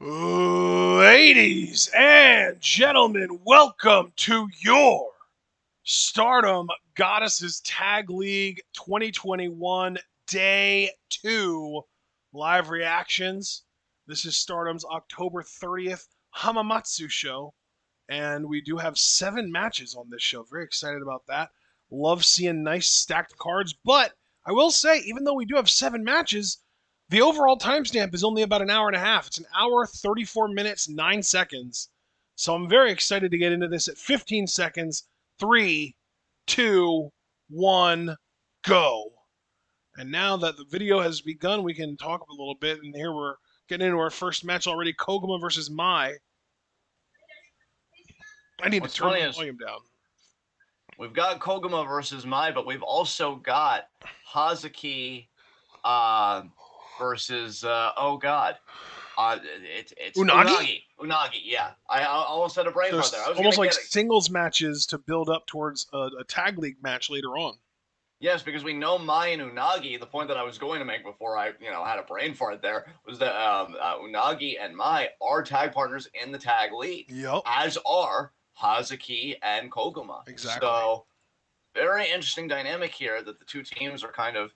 Ladies and gentlemen, welcome to your Stardom Goddesses Tag League 2021 Day 2 live reactions. This is Stardom's October 30th Hamamatsu show, and we do have 7 matches on this show. Very excited about that. Love seeing nice stacked cards, but I will say, even though we do have 7 matches, the overall timestamp is only about an hour and a half. It's an hour, 34 minutes, 9 seconds. So I'm very excited to get into this at 15 seconds. 3, 2, 1, go. And now that the video has begun, we can talk a little bit. And here we're getting into our first match already, Koguma versus Mai. I need What's to turn funny the is volume down. we've got Koguma versus Mai, but we've also got Hazuki versus oh god, it's Unagi? Unagi. Yeah, I almost had a brain So fart there. I it's was almost gonna like get it. singles matches to build up towards a tag league match later on. Yes, because we know Mai and Unagi. The point that I was going to make before I had a brain fart there was that Unagi and Mai are tag partners in the tag league, Yep, as are Hazuki and Koguma. exactly. So very interesting dynamic here that the two teams are kind of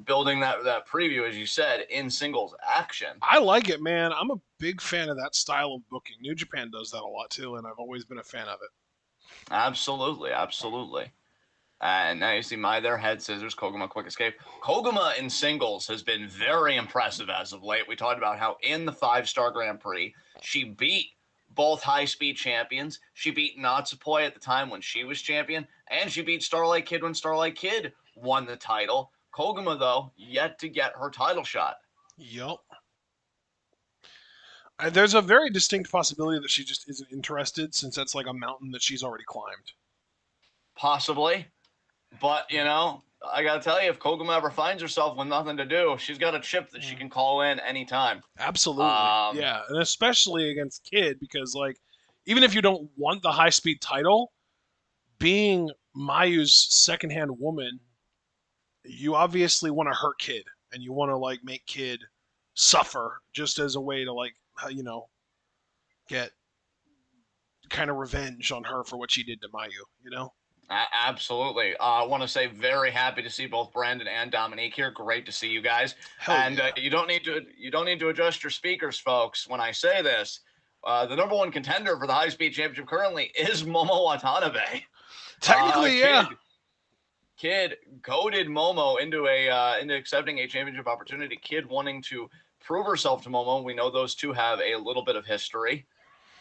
building that preview, as you said, in singles action. I like it, man. I'm a big fan of that style of booking. New Japan does that a lot too, and I've always been a fan of it. Absolutely, absolutely. And now you see Mai there, head scissors, Koguma quick escape. Koguma in singles has been very impressive as of late. We talked about how in the 5-star Grand Prix, she beat both high-speed champions. She beat Natsupoi at the time when she was champion, and she beat Starlight Kid when Starlight Kid won the title. Koguma, though, yet to get her title shot. Yep. There's a very distinct possibility that she just isn't interested, since that's like a mountain that she's already climbed. Possibly. But, I got to tell you, if Koguma ever finds herself with nothing to do, she's got a chip that she can call in anytime. Absolutely, yeah, and especially against Kid, because like, even if you don't want the high speed title, being Mayu's secondhand woman, you obviously want to hurt Kid, and you want to like make Kid suffer, just as a way to like, get kind of revenge on her for what she did to Mayu. Absolutely. I want to say very happy to see both Brandon and Dominique here. Great to see you guys. Hell And yeah. you don't need to adjust your speakers, folks. When I say this, the number one contender for the high speed championship currently is Momo Watanabe. Technically, yeah. Kid goaded Momo into accepting a championship opportunity. Kid wanting to prove herself to Momo. We know those two have a little bit of history.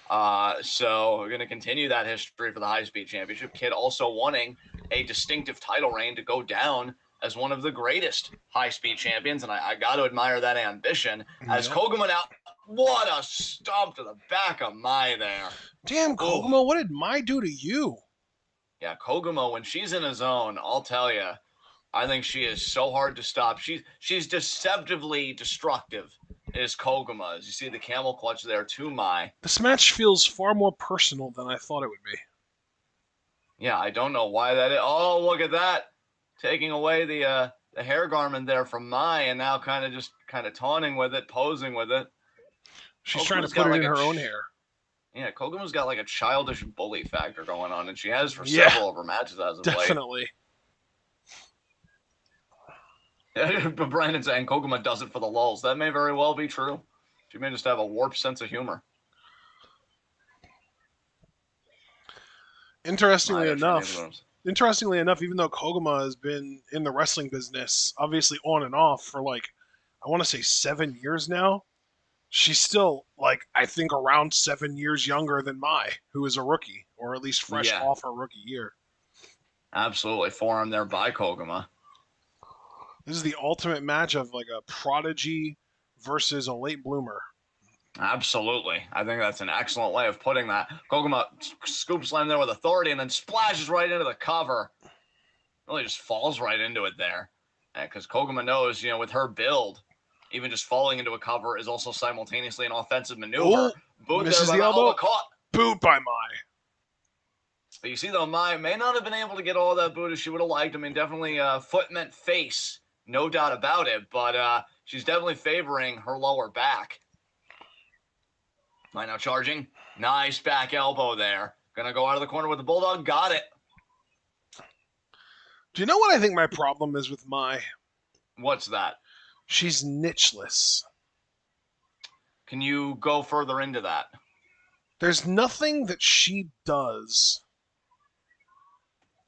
So we're going to continue that history for the high speed championship. Kid also wanting a distinctive title reign to go down as one of the greatest high speed champions. And I got to admire that ambition. As Yep. Koguma now, what a stomp to the back of Mai there. Damn, Koguma, what did Mai do to you? Yeah, Koguma, when she's in a zone, I'll tell you, I think she is so hard to stop. She's deceptively destructive, is Koguma. As you see the camel clutch there to Mai. This match feels far more personal than I thought it would be. Yeah, I don't know why that is. Oh, look at that. Taking away the hair garment there from Mai, and now kind of taunting with it, posing with it. She's trying to put it in her own hair. Yeah, Koguma's got like a childish bully factor going on, and she has for Yeah, several of her matches as of late. Definitely. But Brandon saying Koguma does it for the lulz. That may very well be true. She may just have a warped sense of humor. Interestingly enough, even though Koguma has been in the wrestling business, obviously on and off for like, I want to say 7 years now, she's still like, I think around 7 years younger than Mai, who is a rookie, or at least fresh off her rookie year. Absolutely. Forearm there by Koguma. This is the ultimate match of like a prodigy versus a late bloomer. Absolutely. I think that's an excellent way of putting that. Koguma scoop slam there with authority and then splashes right into the cover. Really just falls right into it there. Because Koguma knows, with her build, even just falling into a cover is also simultaneously an offensive maneuver. Boot misses the elbow. Boot by Mai. But you see, though, Mai may not have been able to get all that boot as she would have liked. I mean, definitely foot meant face, no doubt about it. But she's definitely favoring her lower back. Mai now charging. Nice back elbow there. Gonna go out of the corner with the Bulldog. Got it. Do you know what I think my problem is with Mai? What's that? She's nicheless. Can you go further into that? There's nothing that she does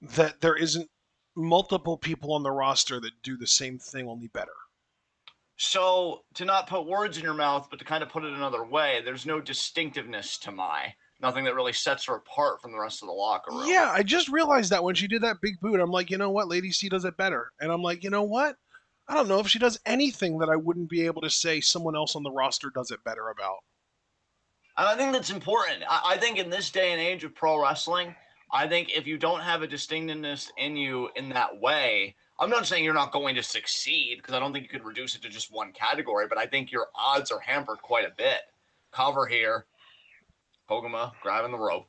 that there isn't multiple people on the roster that do the same thing, only better. So, to not put words in your mouth, but to kind of put it another way, there's no distinctiveness to Mai. Nothing that really sets her apart from the rest of the locker room. Yeah, I just realized that when she did that big boot, I'm like, you know what? Lady C does it better. And I'm like, you know what? I don't know if she does anything that I wouldn't be able to say someone else on the roster does it better about. And I think that's important. I think in this day and age of pro wrestling, I think if you don't have a distinctiveness in you in that way, I'm not saying you're not going to succeed, because I don't think you could reduce it to just one category, but I think your odds are hampered quite a bit. Cover here. Koguma grabbing the rope.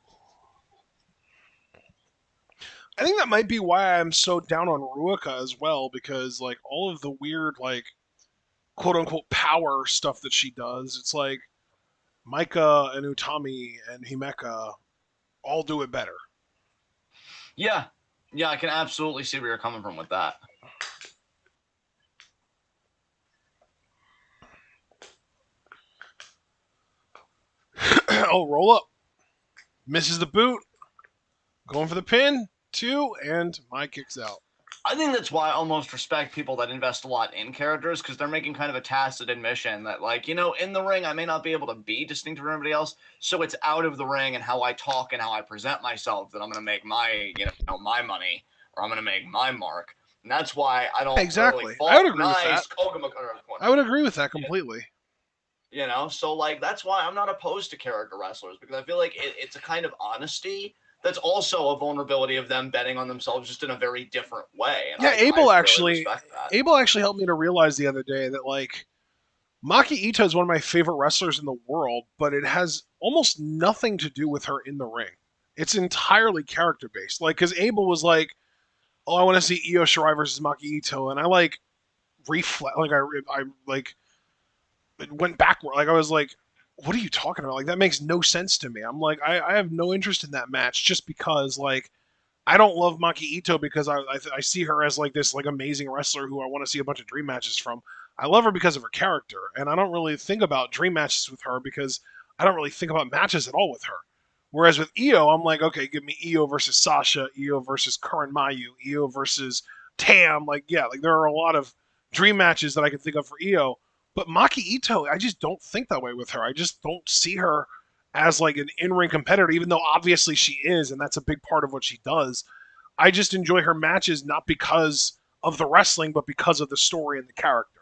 I think that might be why I'm so down on Ruika as well, because like all of the weird like quote unquote power stuff that she does, it's like Micah and Utami and Himeka all do it better. Yeah. Yeah, I can absolutely see where you're coming from with that. Oh, roll up. Misses the boot. Going for the pin. 2, and Mai kicks out. I think that's why I almost respect people that invest a lot in characters, because they're making kind of a tacit admission that, like, you know, in the ring, I may not be able to be distinct from everybody else, so it's out of the ring and how I talk and how I present myself that I'm going to make my, you know, my money, or I'm going to make my mark. And that's why I don't Exactly. really fault. I would agree with Nice that. Koguma. I would agree with that completely. You know, so, like, that's why I'm not opposed to character wrestlers, because I feel like it's a kind of honesty that's also a vulnerability of them betting on themselves just in a very different way. And Yeah, I Abel really actually respect that. Abel actually helped me to realize the other day that like Maki Ito is one of my favorite wrestlers in the world, but it has almost nothing to do with her in the ring. It's entirely character based. Like, because Abel was like, "Oh, I want to see Io Shirai versus Maki Ito," and I like reflect, like I like went backward. Like I was like, "What are you talking about? Like that makes no sense to me." I'm like, I have no interest in that match just because like I don't love Maki Ito because I see her as like this like amazing wrestler who I want to see a bunch of dream matches from. I love her because of her character, and I don't really think about dream matches with her because I don't really think about matches at all with her. Whereas with Io, I'm like, okay, give me Io versus Sasha, Io versus Karin Mayu, Io versus Tam. Like, yeah, like there are a lot of dream matches that I can think of for Io. But Maki Ito, I just don't think that way with her. I just don't see her as like an in-ring competitor, even though obviously she is, and that's a big part of what she does. I just enjoy her matches not because of the wrestling, but because of the story and the character.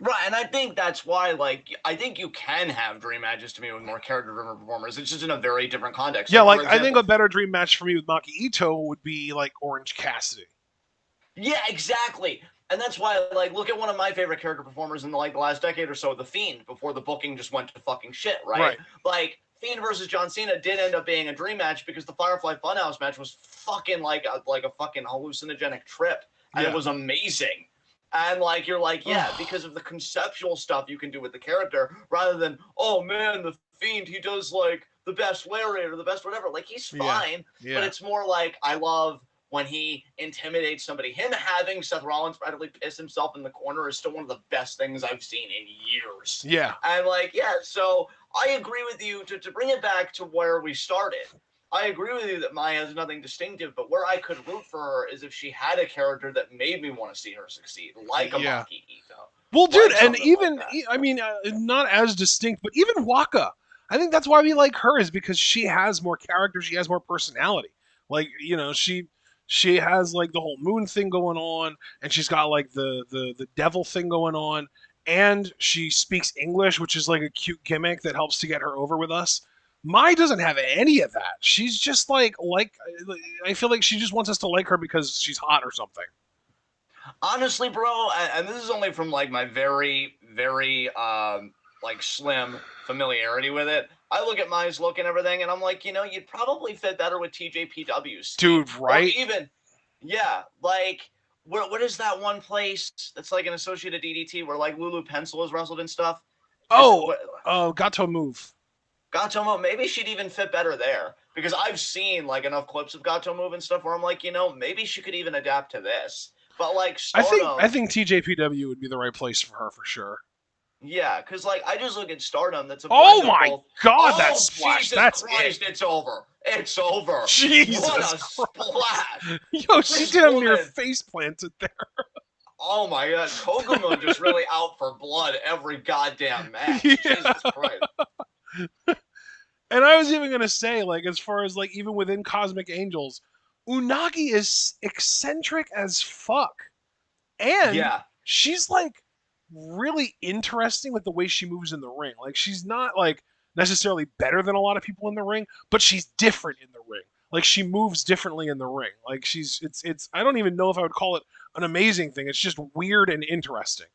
Right, and I think that's why, like, I think you can have dream matches to me with more character-driven performers. It's just in a very different context. Yeah, Like, like for I think example, a better dream match for me with Maki Ito would be like Orange Cassidy. yeah, exactly. And that's why, like, look at one of my favorite character performers in the last decade or so, The Fiend, before the booking just went to fucking shit, right? Right. Like, Fiend versus John Cena did end up being a dream match because the Firefly Funhouse match was fucking like a fucking hallucinogenic trip, and it Yeah. was amazing. And like you're like, yeah, because of the conceptual stuff you can do with the character, rather than, oh man, the Fiend, he does like the best lariat or the best whatever. Like he's fine, Yeah. but it's more like I love when he intimidates somebody. Him having Seth Rollins practically piss himself in the corner is still one of the best things I've seen in years. Yeah. And like, yeah, so I agree with you to bring it back to where we started. I agree with you that Maya has nothing distinctive, but where I could root for her is if she had a character that made me want to see her succeed, like a Yeah. Maki Ito. Well, dude, Like and something even like that. I mean, not as distinct, but even Waka. I think that's why we like her is because she has more character, she has more personality. Like you know, she has like the whole moon thing going on, and she's got like the devil thing going on, and she speaks English, which is like a cute gimmick that helps to get her over with us. Mai doesn't have any of that. She's just like I feel like she just wants us to like her because she's hot or something. Honestly, bro, and this is only from like my very, very like slim familiarity with it. I look at Maya's look and everything, and I'm like, you know, you'd probably fit better with TJPW's team. Dude, Or right? even, yeah, like what is that one place that's like an associated DDT where like Lulu Pencil is wrestled and stuff? Is it Oh, what? Gato move. Gatomo, maybe she'd even fit better there because I've seen like enough clips of Gatomo and stuff where I'm like, maybe she could even adapt to this. But like I Stardom, think TJPW would be the right place for her for sure. yeah, because like I just look at Stardom. That's a Oh blend of my both. god, that Oh splash! Jesus That's it. Christ! It's over. It's over. What Jesus a Christ! splash! Yo, she This did a mere woman. face planted there. Oh my God, Koguma just really out for blood every goddamn match. Yeah. Jesus Christ. And I was even gonna say, like, as far as like even within Cosmic Angels, Unagi is eccentric as fuck. And Yeah, she's like really interesting with the way she moves in the ring. Like she's not like necessarily better than a lot of people in the ring, but she's different in the ring. Like she moves differently in the ring. Like it's I don't even know if I would call it an amazing thing. It's just weird and interesting.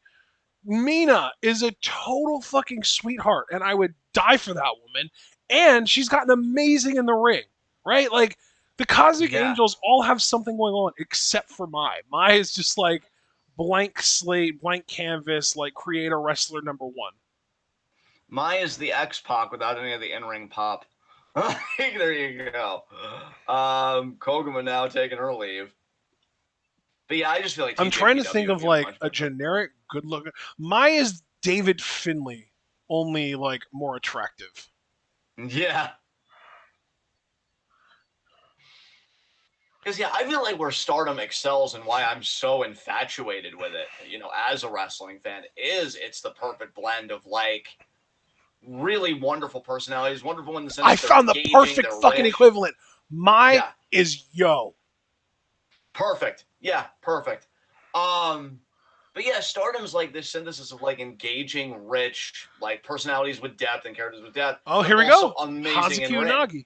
Mina is a total fucking sweetheart, and I would die for that woman. And she's gotten amazing in the ring, right? Like the Cosmic yeah. Angels all have something going on, except for Mai. Mai is just like blank slate, blank canvas, like create a wrestler number one. Mai is the X-Pac without any of the in-ring pop. There you go. Koguma now taking her leave. But yeah, I just feel like I'm trying to TJPW think would of be a like much a better. generic good looking. Mai is David Finley, only like more attractive. Yeah. Because, yeah, I feel like where Stardom excels and why I'm so infatuated with it, as a wrestling fan, is it's the perfect blend of, like, really wonderful personalities, wonderful in the sense I that they're found the engaging, perfect they're fucking rich. equivalent. Mai Yeah, is yo. perfect. Yeah, perfect. Um, but yeah, Stardom's like this synthesis of like engaging, rich, like personalities with depth and characters with depth, Oh, but here we also go. amazing Hazuki in ring. Unagi.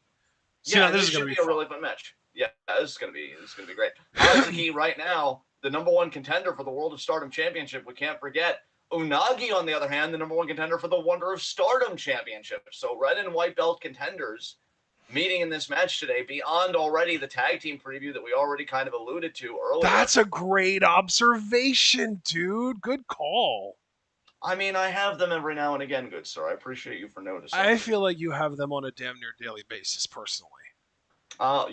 See, Yeah, now and this this is gonna should be be a fun. really fun match. Yeah, this is gonna be great. Hazuki right now, the number one contender for the World of Stardom Championship. We can't forget. Unagi, on the other hand, the number one contender for the Wonder of Stardom Championship. So red and white belt contenders meeting in this match today, beyond already the tag team preview that we already kind of alluded to earlier. That's a great observation, dude. Good call. I mean, I have them every now and again, good sir. I appreciate you for noticing. I feel like you have them on a damn near daily basis, personally.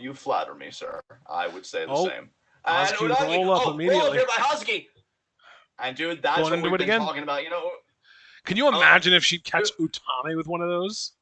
You flatter me, sir. I would say the Oh, same. And Hazuki with the Unagi, roll up roll up immediately. here by Hazuki. And dude, that's Going what into we've it been again. talking about. Can you Uh, imagine if she'd dude, catch Utami with one of those?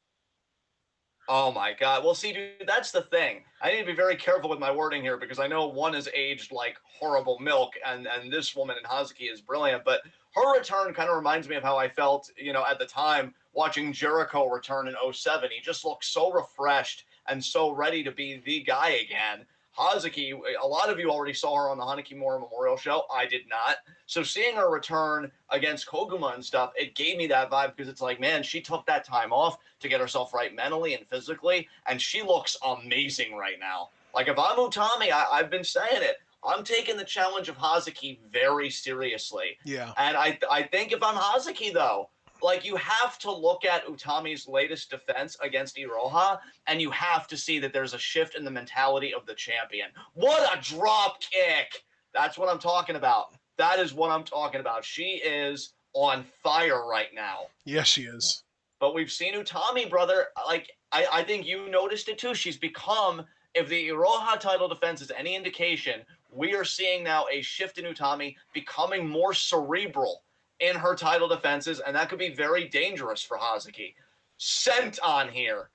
oh my god. Well, see, dude, that's the thing. I need to be very careful with my wording here because I know one is aged like horrible milk, and this woman in Hazuki is brilliant. But her return kind of reminds me of how I felt, at the time watching Jericho return in '07. He just looked so refreshed and so ready to be the guy again. Hazuki, a lot of you already saw her on the Hanekimura Memorial Show. I did not. So seeing her return against Koguma and stuff, it gave me that vibe because it's like, man, she took that time off to get herself right mentally and physically, and she looks amazing right now. Like if I'm Utami, I've been saying it. I'm taking the challenge of Hazuki very seriously. Yeah. And I think if I'm Hazuki though, like you have to look at Utami's latest defense against Iroha, and you have to see that there's a shift in the mentality of the champion. What a drop kick! That's what I'm talking about. That is what I'm talking about. She is on fire right now. Yes, she is. But we've seen Utami, brother. Like I think you noticed it too. She's become, if the Iroha title defense is any indication, we are seeing now a shift in Utami becoming more cerebral in her title defenses, and that could be very dangerous for Hazuki. Sent on here.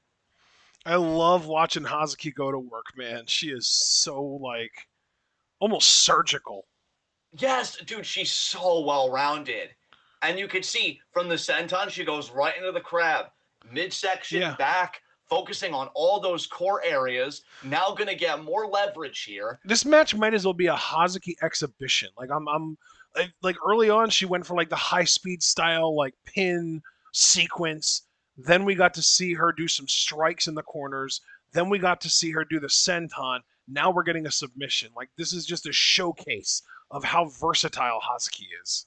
I love watching Hazuki go to work, man. She is so like almost surgical. Yes, dude, she's so well rounded. And you could see from the senton, she goes right into the crab, midsection, Yeah. back, focusing on all those core areas. Now going to get more leverage here. This match might as well be a Hazuki exhibition. I'm like early on she went for like the high speed style like pin sequence. Then we got to see her do some strikes in the corners. Then we got to see her do the senton. Now we're getting a submission. Like this is just a showcase of how versatile Hazuki is.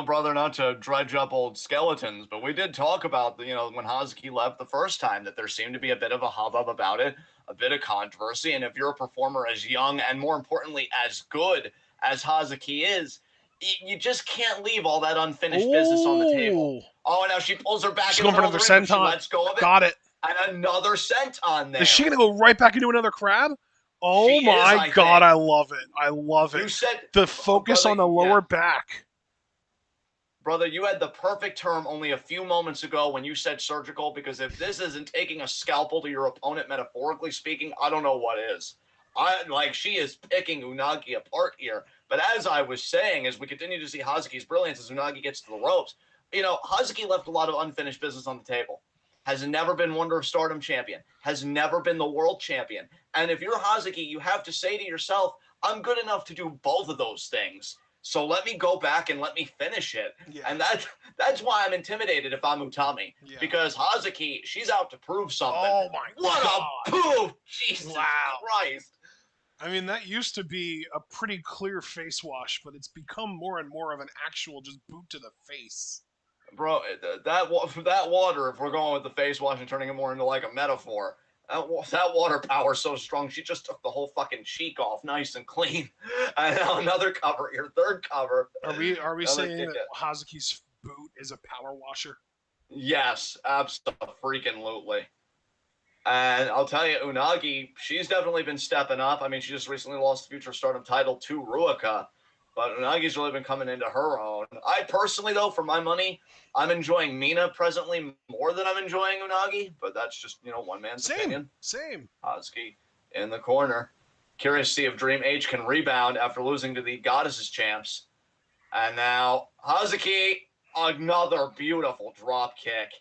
Brother, not to dredge up old skeletons, but we did talk about, when Hazuki left the first time, that there seemed to be a bit of a hubbub about it, a bit of controversy. And if you're a performer as young and more importantly, as good as Hazuki is, You just can't leave all that unfinished business on the table. Oh, Oh, now she pulls her back she's in the going for middle of another the ring, but she senton. lets go of it. Got it. And another senton there. Is she going to go right back into another crab? She Oh is, my I God, think. I love it. I love it. You said, The focus brother, on the lower back. Brother, you had the perfect term only a few moments ago when you said surgical, because if this isn't taking a scalpel to your opponent, metaphorically speaking, I don't know what is. She is picking Unagi apart here. But as I was saying, as we continue to see Hazuki's brilliance as Unagi gets to the ropes, Hazuki left a lot of unfinished business on the table. Has never been Wonder of Stardom champion. Has never been the world champion. And if you're Hazuki, you have to say to yourself, I'm good enough to do both of those things. So let me go back and let me finish it. Yeah. And that's why I'm intimidated if I'm Utami. Yeah. Because Hazuki, she's out to prove something. Oh my what God. a poof! Jesus Wow. Christ. I mean, that used to be a pretty clear face wash, but it's become more and more of an actual just boot to the face. Bro, that water, if we're going with the face wash and turning it more into like a metaphor, that water power is so strong, she just took the whole fucking cheek off nice and clean. And now another cover, your third cover. Are we saying kick that it. Hazuki's boot is a power washer? Yes, absolutely. And I'll tell you, Unagi, she's definitely been stepping up. I mean, she just recently lost the Future Stardom title to Ruaka, but Unagi's really been coming into her own. I personally, though, for my money, I'm enjoying Mina presently more than I'm enjoying Unagi, but that's just, one man's opinion. Same. Hazuki in the corner. Curious to see if Dream H can rebound after losing to the Goddesses champs. And now, Hazuki, another beautiful drop kick.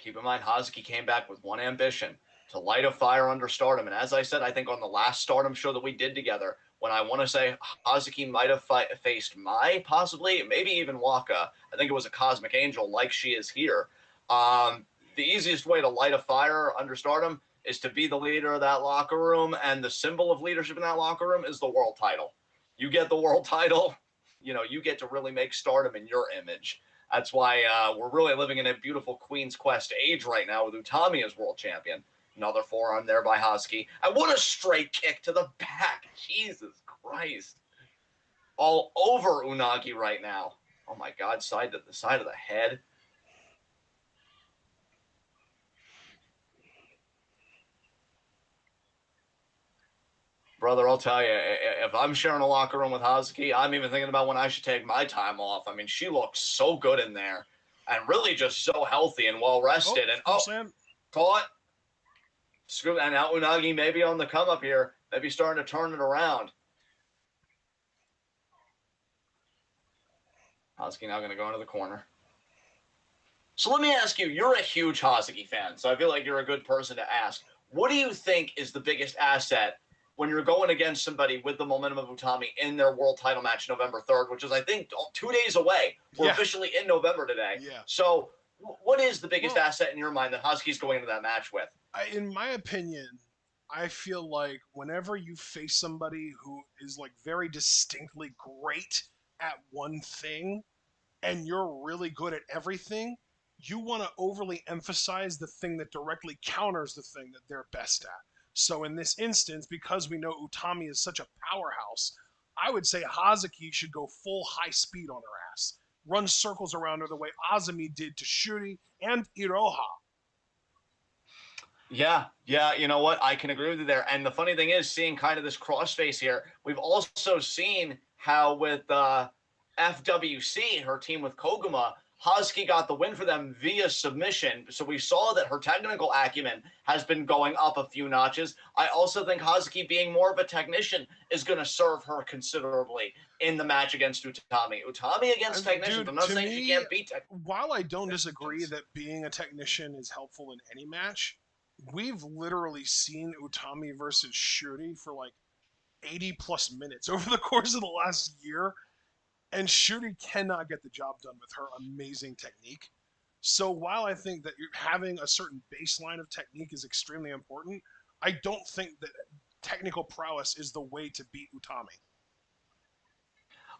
Keep in mind, Hazuki came back with one ambition, to light a fire under Stardom. And as I said, I think on the last Stardom show that we did together, when I want to say Hazuki might have faced Mai, possibly, maybe even Waka. I think it was a Cosmic Angel like she is here. The easiest way to light a fire under Stardom is to be the leader of that locker room, and the symbol of leadership in that locker room is the world title. You get the world title, you get to really make Stardom in your image. That's why we're really living in a beautiful Queen's Quest age right now with Utami as world champion. Another forearm there by Hazuki. And what a straight kick to the back. Jesus Christ. All over Unagi right now. Oh my God, side to the side of the head. Brother, I'll tell you, if I'm sharing a locker room with Hazuki, I'm even thinking about when I should take my time off. I mean, she looks so good in there and really just so healthy and well rested. Caught. Screw, and now Unagi maybe on the come up here, maybe starting to turn it around. Hazuki now going to go into the corner. So let me ask you, you're a huge Hazuki fan, so I feel like you're a good person to ask. What do you think is the biggest asset when you're going against somebody with the momentum of Utami in their world title match November 3rd, which is, I think, 2 days away? We're officially in November today. Yeah. So what is the biggest asset in your mind that Hazuki's going into that match with? In my opinion, I feel like whenever you face somebody who is like very distinctly great at one thing and you're really good at everything, you want to overly emphasize the thing that directly counters the thing that they're best at. So in this instance, because we know Utami is such a powerhouse, I would say Hazuki should go full high speed on her ass. Run circles around her the way Azumi did to Shuri and Iroha. Yeah, you know what? I can agree with you there. And the funny thing is, seeing kind of this crossface here, we've also seen how with FWC, her team with Koguma, Hazuki got the win for them via submission. So we saw that her technical acumen has been going up a few notches. I also think Hazuki being more of a technician is going to serve her considerably in the match against Utami. Utami against technicians. I'm not saying she can't beat technicians. While I don't disagree that being a technician is helpful in any match, we've literally seen Utami versus Shuri for like 80 plus minutes over the course of the last year, and Shuri cannot get the job done with her amazing technique. So while I think that having a certain baseline of technique is extremely important, I don't think that technical prowess is the way to beat Utami.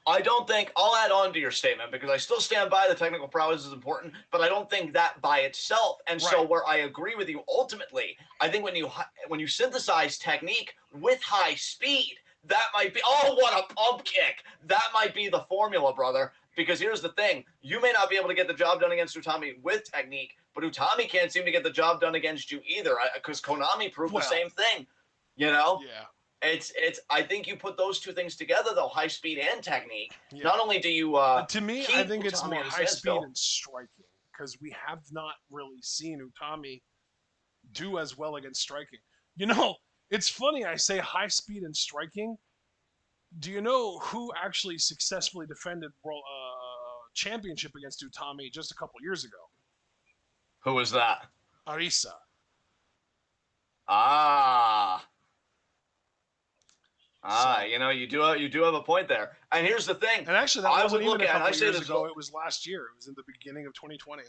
I don't think, I'll add on to your statement because I still stand by the technical prowess is important, but I don't think that by itself. And so where I agree with you ultimately, I think when you synthesize technique with high speed, That might be. Oh, what a pump kick! That might be the formula, brother. Because here's the thing: you may not be able to get the job done against Utami with technique, but Utami can't seem to get the job done against you either. Because Konami proved the same thing. You know? Yeah. It's. I think you put those two things together, though, high speed and technique. Yeah. Not only do you to me, keep I think it's Utami more at a high speed standstill. and striking because we have not really seen Utami do as well against striking. You know, it's funny I say high speed and striking. Do you know who actually successfully defended world championship against Utami just a couple years ago? Who was that? Arisa. Ah. So, You know, you do have a point there. And here's the thing. and actually, that I wasn't would even look a at, and I couple say years this, ago. It was last year. It was in the beginning of 2020.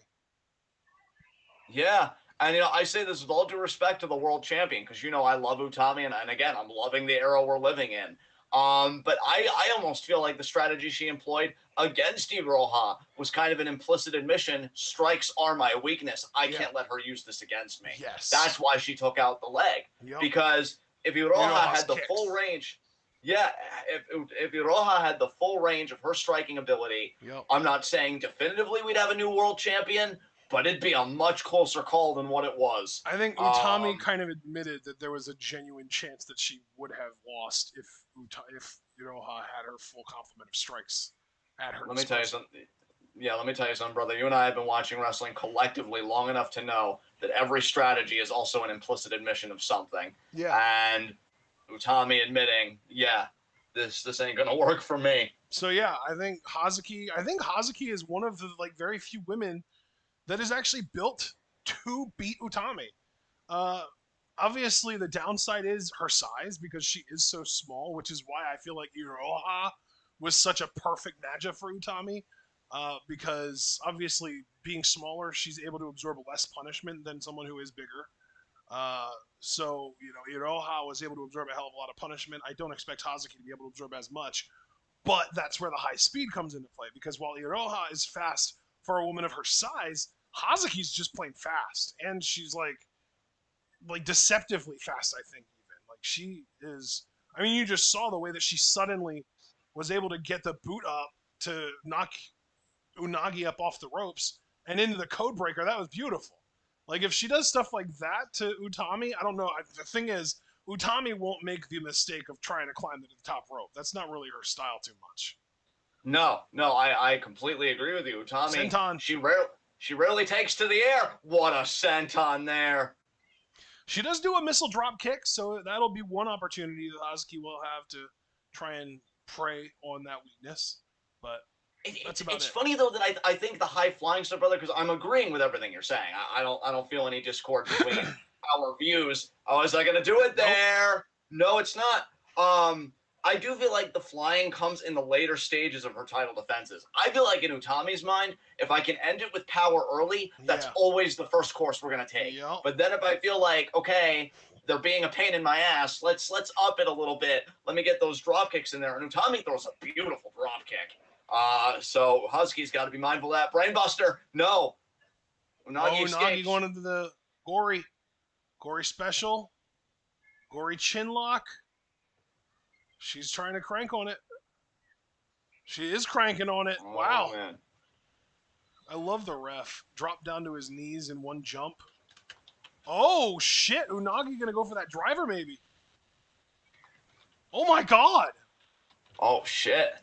yeah. And, you know, I say this with all due respect to the world champion, because, you know, I love Utami, and again, I'm loving the era we're living in. But I almost feel like the strategy she employed against Iroha was kind of an implicit admission: strikes are my weakness. I can't let her use this against me. Yes. That's why she took out the leg. Yep. Because if Iroha Iroha's had the kicks. full range, yeah, if Iroha had the full range of her striking ability, Yep. I'm not saying definitively we'd have a new world champion, but it'd be a much closer call than what it was. I think Utami kind of admitted that there was a genuine chance that she would have lost if Iroha had her full complement of strikes at her Let me tell you something. Yeah, let me tell you something, brother. You and I have been watching wrestling collectively long enough to know that every strategy is also an implicit admission of something. Yeah. And Utami admitting, yeah, this ain't gonna work for me. So yeah, I think Hazuki is one of the very few women that is actually built to beat Utami. Uh, Obviously, the downside is her size because she is so small, which is why I feel like Iroha was such a perfect matchup for Utami. Because obviously, being smaller, she's able to absorb less punishment than someone who is bigger. So, Iroha was able to absorb a hell of a lot of punishment. I don't expect Hazuki to be able to absorb as much, but that's where the high speed comes into play because while Iroha is fast for a woman of her size, Hazuki's just plain fast, and she's like deceptively fast. I think even like she is. I mean, you just saw the way that she suddenly was able to get the boot up to knock Unagi up off the ropes and into the code breaker. That was beautiful. Like if she does stuff like that to Utami, I don't know. The thing is, Utami won't make the mistake of trying to climb to the top rope. That's not really her style too much. No, I completely agree with you. Utami, Senton. she rarely takes to the air. What a senton there. She does do a missile drop kick, so that'll be one opportunity that Hazuki will have to try and prey on that weakness. But that's about it. It's funny though that I think the high flying stuff, brother, because I'm agreeing with everything you're saying. I don't feel any discord between our views. Oh, is I gonna do it there? Nope. No, it's not. I do feel like the flying comes in the later stages of her title defenses. I feel like in Utami's mind, if I can end it with power early, that's always the first course we're gonna take. Yep. But then if I feel like, okay, they're being a pain in my ass, let's up it a little bit. Let me get those drop kicks in there. And Utami throws a beautiful drop kick. So Husky's got to be mindful of that. Brainbuster, no. Unagi going into the Gory special. Gory chin lock. She's trying to crank on it. She is cranking on it. Oh, wow. Man. I love the ref. Drop down to his knees in one jump. Oh, shit. Unagi going to go for that driver, maybe. Oh, my God. Oh, shit.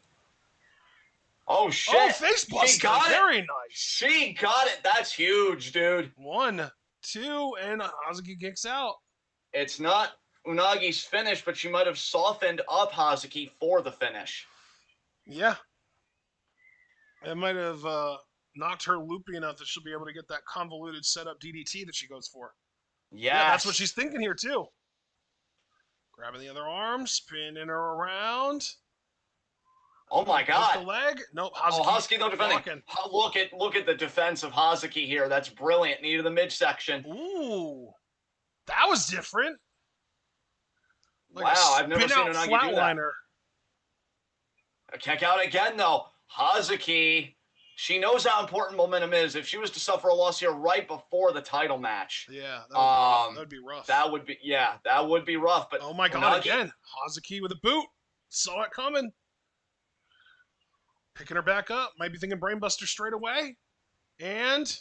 Oh, shit. Oh, face buster. She got Very it. nice. She got it. That's huge, dude. 1, 2, and Hazuki kicks out. It's not Unagi's finish, but she might have softened up Hazuki for the finish. Yeah. It might have knocked her loopy enough that she'll be able to get that convoluted setup DDT that she goes for. Yes. Yeah, that's what she's thinking here, too. Grabbing the other arm, spinning her around. Oh my God! The leg? Nope. Hazuki. Oh, Hazuki no defending. Look at the defense of Hazuki here. That's brilliant. Knee to the midsection. Ooh, that was different. Like wow, I've never seen Unagi do that. A kick out again though. Hazuki, she knows how important momentum is. If she was to suffer a loss here right before the title match, yeah, that would be rough. That would be rough. But oh my God, Unagi, again, Hazuki with a boot. Saw it coming. Picking her back up. Might be thinking brainbuster straight away. And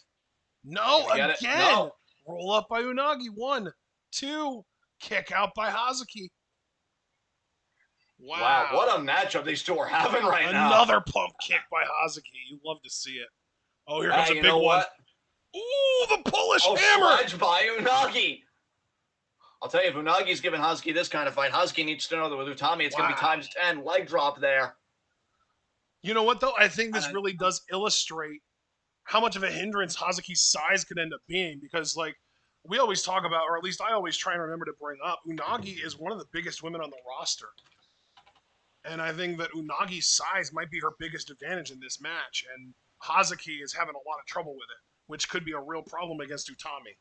no, Gonna get it? again. No. Roll up by Unagi. 1, 2. Kick out by Hazuki. Wow, Wow. what a matchup these two are having right now. Another pump kick by Hazuki. You love to see it. Oh, here comes Hey, a you big know one. what? Ooh, the Polish Oh, hammer. sledge by Unagi. I'll tell you, if Unagi's giving Hazuki this kind of fight, Hazuki needs to know that with Utami, it's going to be times 10. Leg drop there. You know what, though? I think this And really does illustrate how much of a hindrance Hazuki's size could end up being because, like, we always talk about, or at least I always try and remember to bring up, Unagi is one of the biggest women on the roster. And I think that Unagi's size might be her biggest advantage in this match. And Hazuki is having a lot of trouble with it, which could be a real problem against Utami.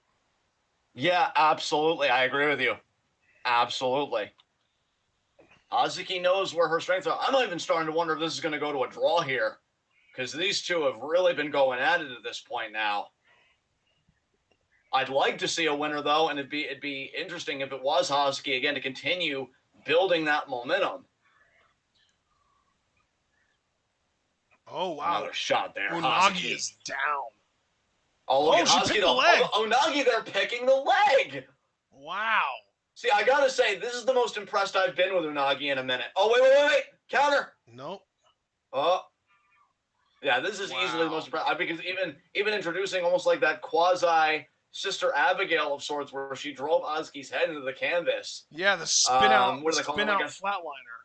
yeah, absolutely. I agree with you. Absolutely. Hazuki knows where her strengths are. I'm even starting to wonder if this is going to go to a draw here because these two have really been going at it at this point now. I'd like to see a winner though, and it'd be interesting if it was Hazuki again to continue building that momentum. Oh, wow. Another shot there, Unagi Hazuki. is down. Oh, look Oh, at she Hazuki picked the though. leg. Oh, Unagi there picking the leg. Wow. See, I gotta say, this is the most impressed I've been with Unagi in a minute. Oh, wait. Counter. Nope. Oh. Yeah, this is easily the most impressive because even introducing almost like that quasi Sister Abigail of sorts, where she drove Hazuki's head into the canvas. Yeah, the spin out, What do they call it? Like flatliner.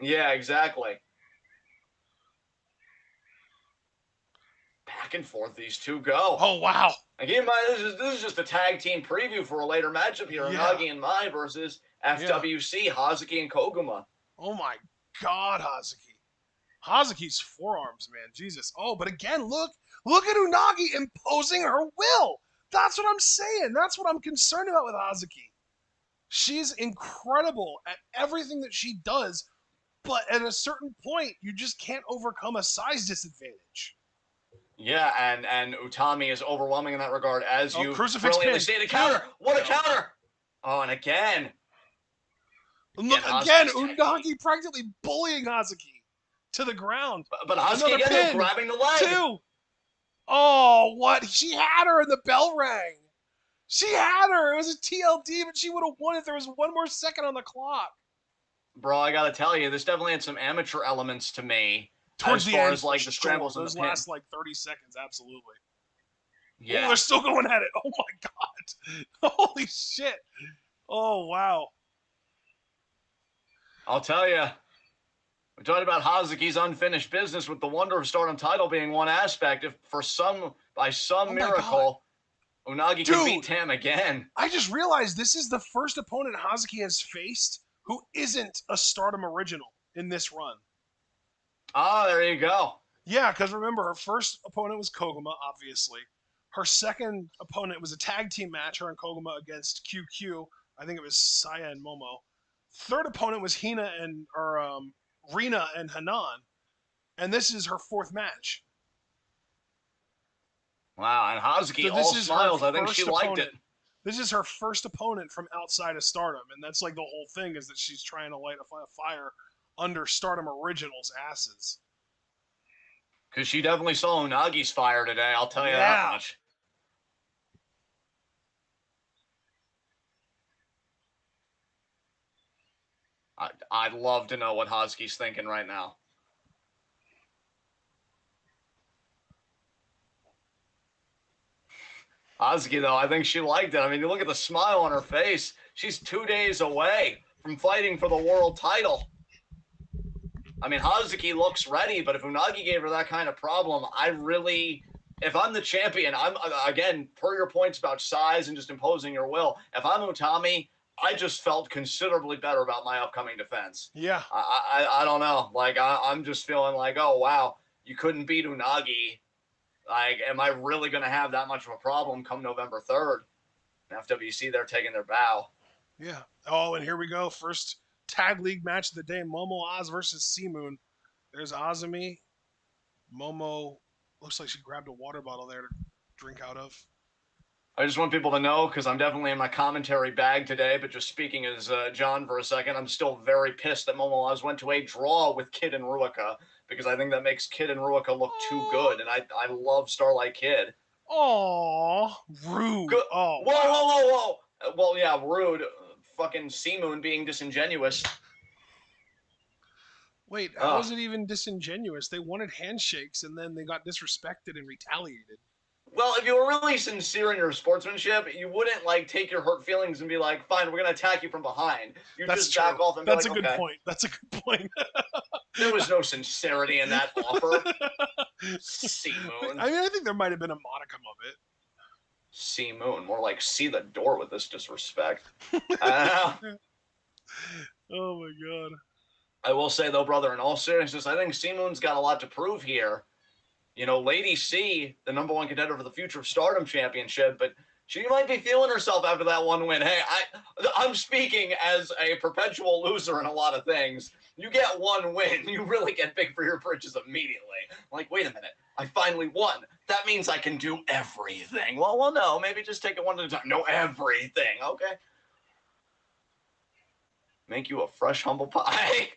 yeah, exactly. Back and forth these two go. Oh, wow. And keep in mind, this is just a tag team preview for a later matchup here. Yeah. Unagi and Mai versus FWC, Hazuki and Koguma. Oh, my God, Hazuki. Hazuki's forearms, man. Jesus. Oh, but again, look at Unagi imposing her will. That's what I'm saying. That's what I'm concerned about with Hazuki. She's incredible at everything that she does, but at a certain point, you just can't overcome a size disadvantage. Yeah, and Utami is overwhelming in that regard, as you crucifix brilliantly pin. stated. Counter! What a counter! Oh, and again. And look again, Unagi practically bullying Hazuki to the ground. But Hazuki again grabbing the leg. 2. Oh, what? She had her and the bell rang. She had her. It was a TLD, but she would have won if there was one more second on the clock. Bro, I gotta tell you, this definitely had some amateur elements to me. Towards as the far end, as like the scrambles those in the pin. last like 30 seconds, absolutely. Yeah, they're still going at it. Oh my god! Holy shit! Oh wow! I'll tell you. We talked about Hazuki's unfinished business with the Wonder of Stardom title being one aspect. If by some miracle, Unagi can beat Tam again. I just realized this is the first opponent Hazuki has faced who isn't a Stardom original in this run. Ah, there you go. Yeah, because remember, her first opponent was Koguma, obviously. Her second opponent was a tag team match, her and Koguma against QQ. I think it was Saya and Momo. Third opponent was Rina and Hanan. And this is her fourth match. Wow, and Hazuki all smiles. I think she liked it. This is her first opponent from outside of Stardom, and that's like the whole thing is that she's trying to light a fire under Stardom Originals' asses. Because she definitely saw Unagi's fire today, I'll tell you that much. I'd love to know what Hazuki's thinking right now. Hazuki, though, I think she liked it. I mean, you look at the smile on her face. She's 2 days away from fighting for the world title. I mean, Hazuki looks ready, but if Unagi gave her that kind of problem, if I'm the champion, again, per your points about size and just imposing your will, if I'm Utami, I just felt considerably better about my upcoming defense. Yeah. I don't know. Like, I'm just feeling like, oh, wow, you couldn't beat Unagi. Like, am I really going to have that much of a problem come November 3rd? FWC, they're taking their bow. Yeah. Oh, and here we go. First tag league match of the day. Momo Oz versus C-Moon. There's Azumi. Momo looks like she grabbed a water bottle there to drink out of. I just want people to know, because I'm definitely in my commentary bag today, but just speaking as John for a second, I'm still very pissed that Momo went to a draw with Kid and Ruika, because I think that makes Kid and Ruika look too good, and I love Starlight Kid. Aw, rude. Good. Oh, Whoa, wow. whoa, whoa, whoa. Well, yeah, rude. Fucking Sea Moon being disingenuous. Wait, how Ugh. is it even disingenuous? They wanted handshakes and then they got disrespected and retaliated. Well, if you were really sincere in your sportsmanship, you wouldn't like take your hurt feelings and be like, "Fine, we're gonna attack you from behind." You That's just true. back off and be That's like, a good "Okay." point. That's a good point. There was no sincerity in that offer. Sea Moon. I mean, I think there might have been a modicum of Sea Moon. More like see the door with this disrespect. Uh, it. Oh my god. I will say though, brother, in all seriousness, I think Sea Moon's got a lot to prove here. You know, Lady C, the #1 contender for the Future of Stardom Championship, but she might be feeling herself after that one win. Hey, I'm speaking as a perpetual loser in a lot of things. You get one win, you really get big for your britches immediately. Like, wait a minute, I finally won. That means I can do everything. Well, no, maybe just take it one at a time. No, everything. Okay. Make you a fresh humble pie.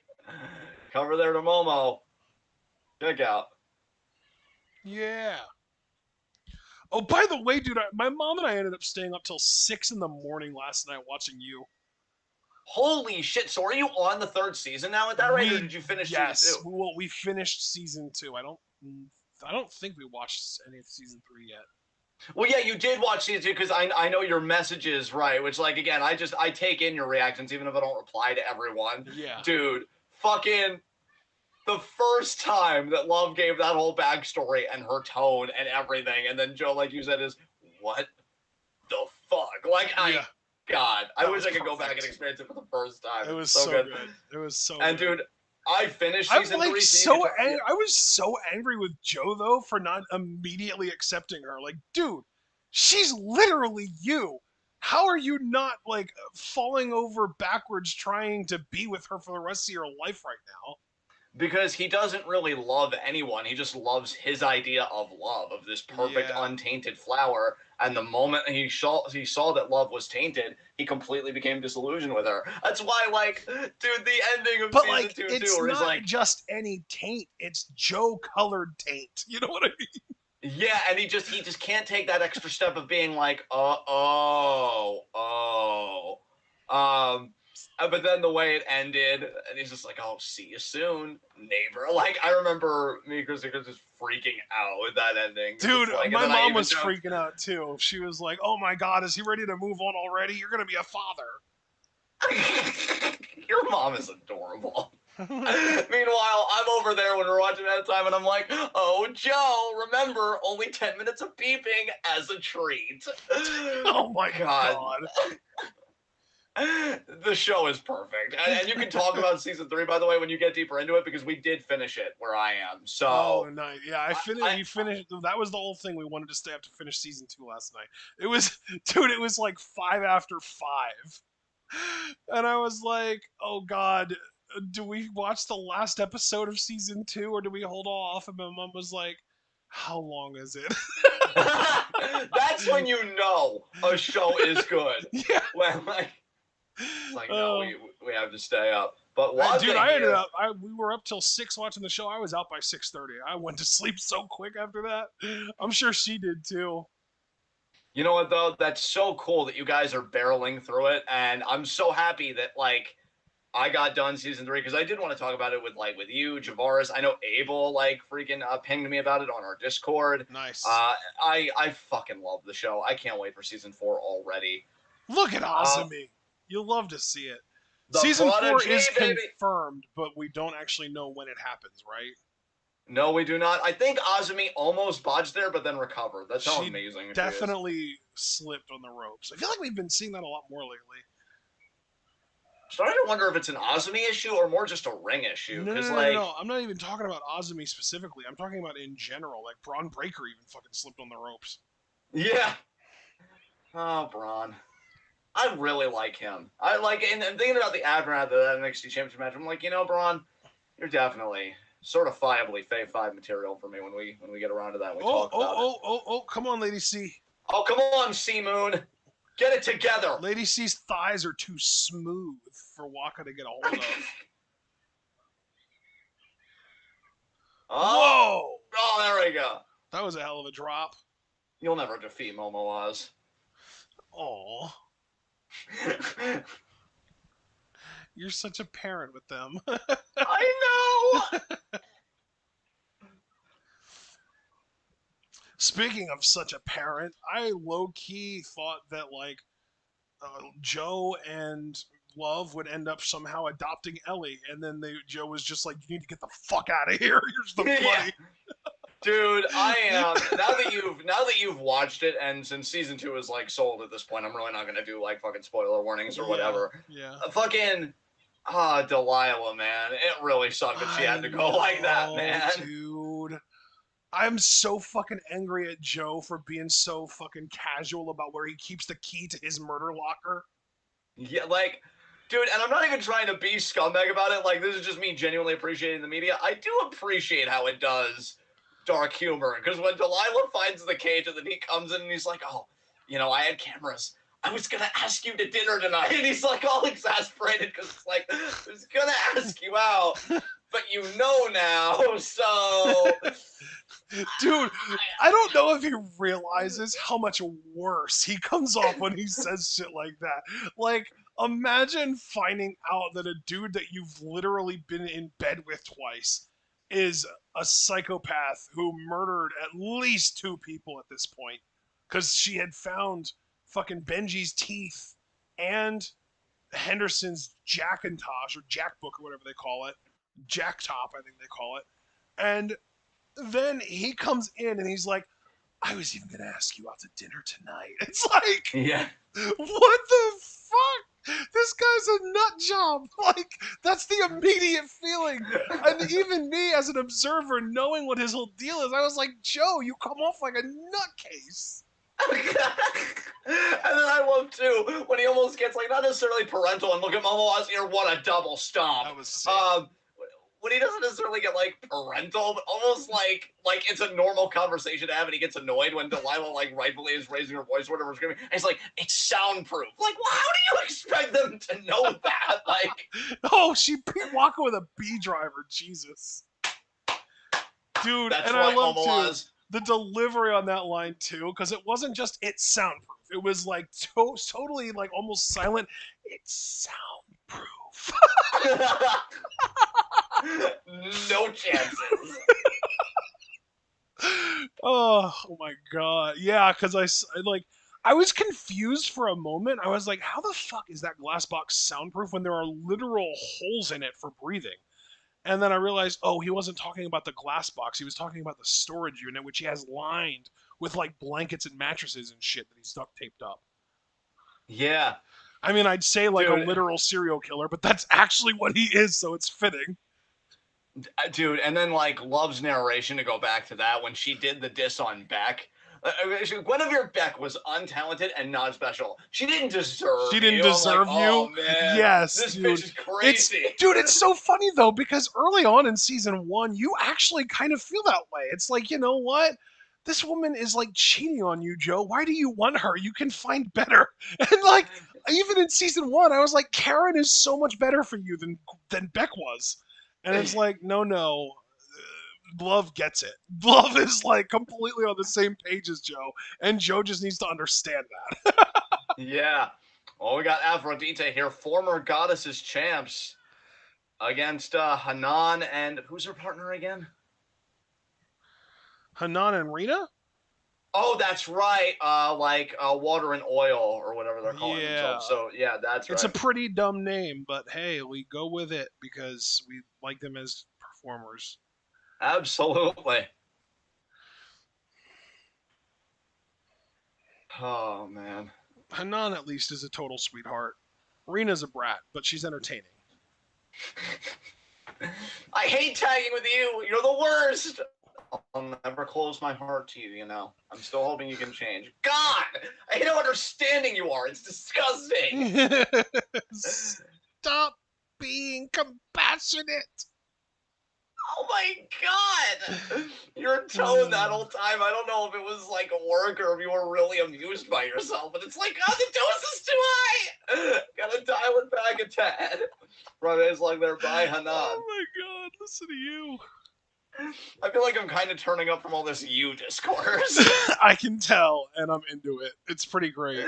Cover there to Momo. Check out. Yeah. Oh, by the way, dude, my mom and I ended up staying up till 6 in the morning last night watching you. Holy shit! So are you on the third season now at that rate, or We did you finish season yes, two? well, we finished season 2. I don't think we watched any of season 3 yet. Well, yeah, you did watch season two, because I know your messages, right? Which, like, again, I take in your reactions even if I don't reply to everyone. Yeah. Dude, fucking the first time that Love gave that whole backstory and her tone and everything, and then Joe, like you said, is what the fuck? Like, Yeah. God, I That wish was I could go back perfect. and experience it for the first time. It was It's so good. It was so And good. dude, I finished I'm season like three. so I was so angry with Joe though for not immediately accepting her. Like, dude, she's literally you. How are you not like falling over backwards trying to be with her for the rest of your life right now? Because he doesn't really love anyone. He just loves his idea of love, of this perfect Yeah. untainted flower. And the moment he saw that love was tainted, he completely became disillusioned with her. That's why, like, dude, the ending of But season like two too, it's where he's not like, just any taint, it's Joe colored taint. You know what I mean? yeah, and he just can't take that extra step of being like, but then the way it ended, and he's just like, "Oh, see you soon, neighbor." Like, I remember me just freaking out with that ending. Dude, It's like, and my then I mom even was joked, freaking out too. She was like, "Oh my god, is he ready to move on already? You're going to be a father." "Your mom is adorable." Meanwhile, I'm over there when we're watching that time, and I'm like, "Oh, Joe, remember, only 10 minutes of beeping as a treat." Oh my God. god. The show is perfect. And you can talk about season three, by the way, when you get deeper into it, because we did finish it where I am. Oh, So, nice. Yeah, I finished. I We finished. That was the whole thing. We wanted to stay up to finish season 2 last night. It was, dude. It was like 5 after 5, and I was like, "Oh God, do we watch the last episode of season 2 or do we hold off?" And my mom was like, "How long is it?" that's when you know a show is good. Yeah. When, like, it's like, no, Oh, we have to stay up. But Wanda dude, I ended here, up. We were up till 6 watching the show. I was out by 6:30. I went to sleep so quick after that. I'm sure she did too. you know what, though? That's so cool that you guys are barreling through it. And I'm so happy that, like, I got done season three, because I did want to talk about it with you, Javaris. I know Abel like freaking pinged me about it on our Discord. Nice. I fucking love the show. I can't wait for season four already. Look at Uh, Azumi. You'll love to see it. the Season 4 Prodigy, is baby. confirmed, but we don't actually know when it happens, right? No, we do not. I think Azumi almost botched there, but then recovered. That's how She amazing she is. definitely slipped on the ropes. I feel like we've been seeing that a lot more lately. Starting to wonder if it's an Azumi issue or more just a ring issue. No, no, Because, no, no, like, no. I'm not even talking about Azumi specifically. I'm talking about in general. Like Braun Breaker even fucking slipped on the ropes. yeah. Oh, Braun. I really like him. I like, and thinking about the aftermath of that NXT Championship match, I'm like, Braun, you're definitely certifiably Fave 5 material for me when we get around to that and we Oh, talk oh, about it. oh, oh, oh! Come on, Lady C. Oh, come on, Sea Moon. Get it together. Lady C's thighs are too smooth for Waka to get a hold of. Oh, Whoa! oh, there we go. That was a hell of a drop. You'll never defeat Momo Aw. You're such a parent with them. I know. Speaking of such a parent, I low-key thought that, like, Joe and Love would end up somehow adopting Ellie, and then Joe was just like, "You need to get the fuck out of here. Here's the money." Yeah. Dude, I am now that you've watched it, and since season 2 is like sold at this point, I'm really not gonna do like fucking spoiler warnings or whatever. Yeah. Fucking Delilah, man, it really sucked that she had to go like that, man. Dude. I'm so fucking angry at Joe for being so fucking casual about where he keeps the key to his murder locker. Yeah, like, dude, and I'm not even trying to be scumbag about it. Like, this is just me genuinely appreciating the media. I do appreciate how it does dark humor, because when Delilah finds the cage and then he comes in and he's like, "Oh, I had cameras. I was gonna ask you to dinner tonight," and he's like all exasperated because it's like, "I was gonna ask you out, but you know now, so." Dude, I don't know if he realizes how much worse he comes off when he says shit like that. Like, imagine finding out that a dude that you've literally been in bed with twice is a psychopath who murdered at least 2 people at this point. Because she had found fucking Benji's teeth and Henderson's Jackintosh or Jackbook or whatever they call it. Jacktop, I think they call it. And then he comes in and he's like, "I was even gonna ask you out to dinner tonight." It's like, Yeah. what the fuck? This guy's a nut job. Like, that's the immediate feeling. And even me as an observer, knowing what his whole deal is, I was like, "Joe, you come off like a nutcase." And then I love too when he almost gets like not necessarily parental and look at Momo here, what a double stomp. That was sick. When he doesn't necessarily get like parental, but almost like it's a normal conversation to have, and he gets annoyed when Delilah like rightfully is raising her voice or whatever, screaming. And he's like, "It's soundproof." Like, well, how do you expect them to know that? Like, oh, she beat Waka with a B driver. Jesus, dude. that's and right, I love Momo the delivery on that line too, because it wasn't just "it's soundproof." It was like totally like almost silent. "It's soundproof." No chances. Oh my god, yeah, because I was confused for a moment. I was like, how the fuck is that glass box soundproof when there are literal holes in it for breathing? And then I realized, oh, he wasn't talking about the glass box. He was talking about the storage unit, which he has lined with like blankets and mattresses and shit that he's duct taped up. Yeah. I mean, I'd say like Dude. a literal serial killer, but that's actually what he is, so it's fitting. Dude, and then like Love's narration, to go back to that, when she did the diss on Beck. Guinevere Beck was untalented and not special. She didn't deserve. She didn't you. deserve like, you. Oh man, Yes, this dude. bitch is crazy. It's so funny though, because early on in season 1, you actually kind of feel that way. It's like, you know what? This woman is like cheating on you, Joe. Why do you want her? You can find better. And like, even in season 1, I was like, Karen is so much better for you than Beck was. And it's like, no. Love gets it. Love is like completely on the same page as Joe, and Joe just needs to understand that. Yeah. Well, we got Aphrodite here, former goddesses champs, against Hanan and who's her partner again? Hanan and Rena? Oh, that's right. Water and oil or whatever they're calling themselves. So yeah, that's right. It's a pretty dumb name, but hey, we go with it because we like them as performers. Absolutely. Oh man. Hanan at least is a total sweetheart. Rena's a brat, but she's entertaining. I hate tagging with you. You're the worst. I'll never close my heart to you, I'm still hoping you can change. God! I hate how understanding you are. It's disgusting. Stop being compassionate. Oh my god! Your tone that whole time, I don't know if it was like a work or if you were really amused by yourself, but it's like, oh, the dose is too high! Gotta dial it back a tad. Right, it's like they're by Hanan. Oh my god, listen to you. I feel like I'm kind of turning up from all this you discourse. I can tell, and I'm into it. It's pretty great.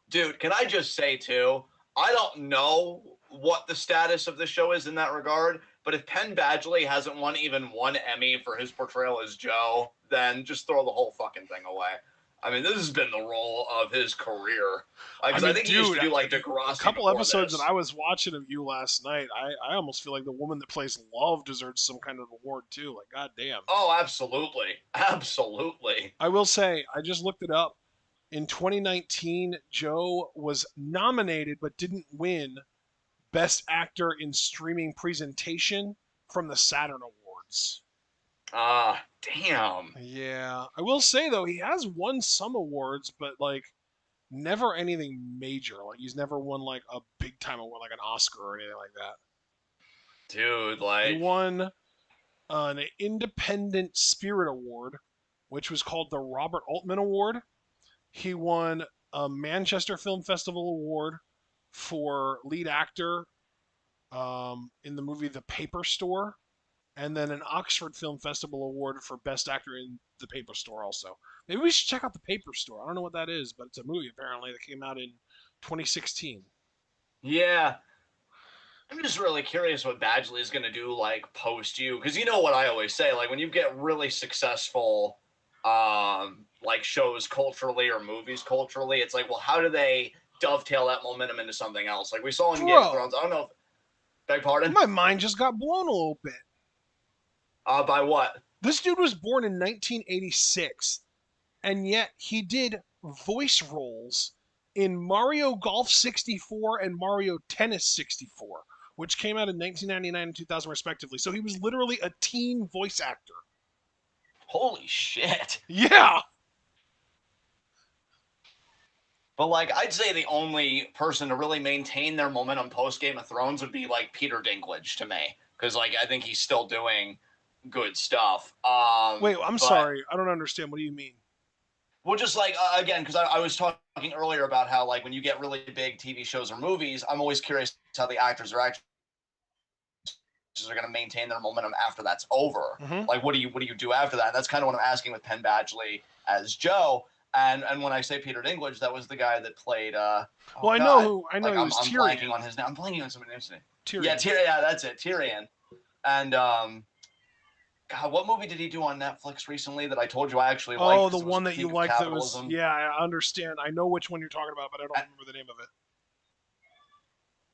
Dude, can I just say too, I don't know what the status of the show is in that regard, but if Penn Badgley hasn't won even one Emmy for his portrayal as Joe, then just throw the whole fucking thing away. I mean, this has been the role of his career. Because I think he used to do like Degrassi. A couple episodes that I was watching of you last night, I almost feel like the woman that plays Love deserves some kind of award too. Like, goddamn. Oh, absolutely. Absolutely. I will say, I just looked it up. In 2019, Joe was nominated but didn't win Best Actor in Streaming Presentation from the Saturn Awards. Damn. Yeah. I will say, though, he has won some awards, but, like, never anything major. Like, he's never won, like, a big time award, like an Oscar or anything like that. Dude, like. He won an Independent Spirit Award, which was called the Robert Altman Award. He won a Manchester Film Festival Award for lead actor in the movie The Paper Store, and then an Oxford Film Festival Award for Best Actor in The Paper Store also. Maybe we should check out The Paper Store. I don't know what that is, but it's a movie apparently that came out in 2016. Yeah. I'm just really curious what Badgley is going to do, like, post you. Because you know what I always say, like, when you get really successful, like, shows culturally or movies culturally, it's like, well, how do they dovetail that momentum into something else? Like, we saw in Game of Thrones, I don't know if, beg pardon? My mind just got blown a little bit. By what? This dude was born in 1986, and yet he did voice roles in Mario Golf 64 and Mario Tennis 64, which came out in 1999 and 2000 respectively. So he was literally a teen voice actor. Holy shit. Yeah. But, like, I'd say the only person to really maintain their momentum post Game of Thrones would be, like, Peter Dinklage to me. Because, like, I think he's still doing good stuff. Wait, I'm sorry. I don't understand. What do you mean? Well, just, like, again, because I was talking earlier about how, like, when you get really big TV shows or movies, I'm always curious how the actors are going to maintain their momentum after that's over. Mm-hmm. Like, what do you do after that? And that's kind of what I'm asking with Penn Badgley as Joe. And when I say Peter Dinklage, that was the guy that played. I know. Like, I'm blanking on his name. I'm blanking on somebody's name. Tyrion. Yeah, that's it, Tyrion. And God, what movie did he do on Netflix recently that I told you I actually liked? Oh, the one that you liked that was. Yeah, I understand. I know which one you're talking about, but I don't remember the name of it.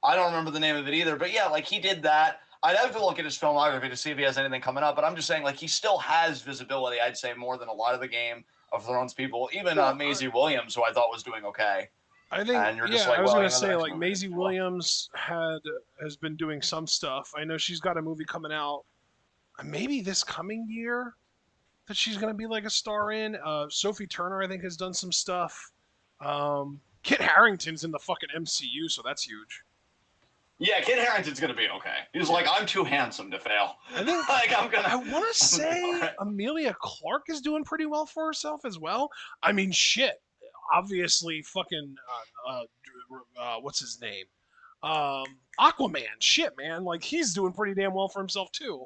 I don't remember the name of it either. But yeah, like, he did that. I'd have to look at his filmography to see if he has anything coming up. But I'm just saying, like, he still has visibility. I'd say more than a lot of the Game of Thrones people, even Maisie Williams, who I thought was doing okay. I think, and you're just I was well, going to say, like, Maisie Williams has been doing some stuff. I know she's got a movie coming out, maybe this coming year, that she's going to be, like, a star in. Sophie Turner, I think, has done some stuff. Kit Harington's in the fucking MCU, so that's huge. Yeah, Kit Harington's gonna be okay. He's like, I'm too handsome to fail. I think like, I want to say Emilia Clarke is doing pretty well for herself as well. I mean, shit. Obviously, fucking what's his name? Aquaman. Shit, man. Like, he's doing pretty damn well for himself too.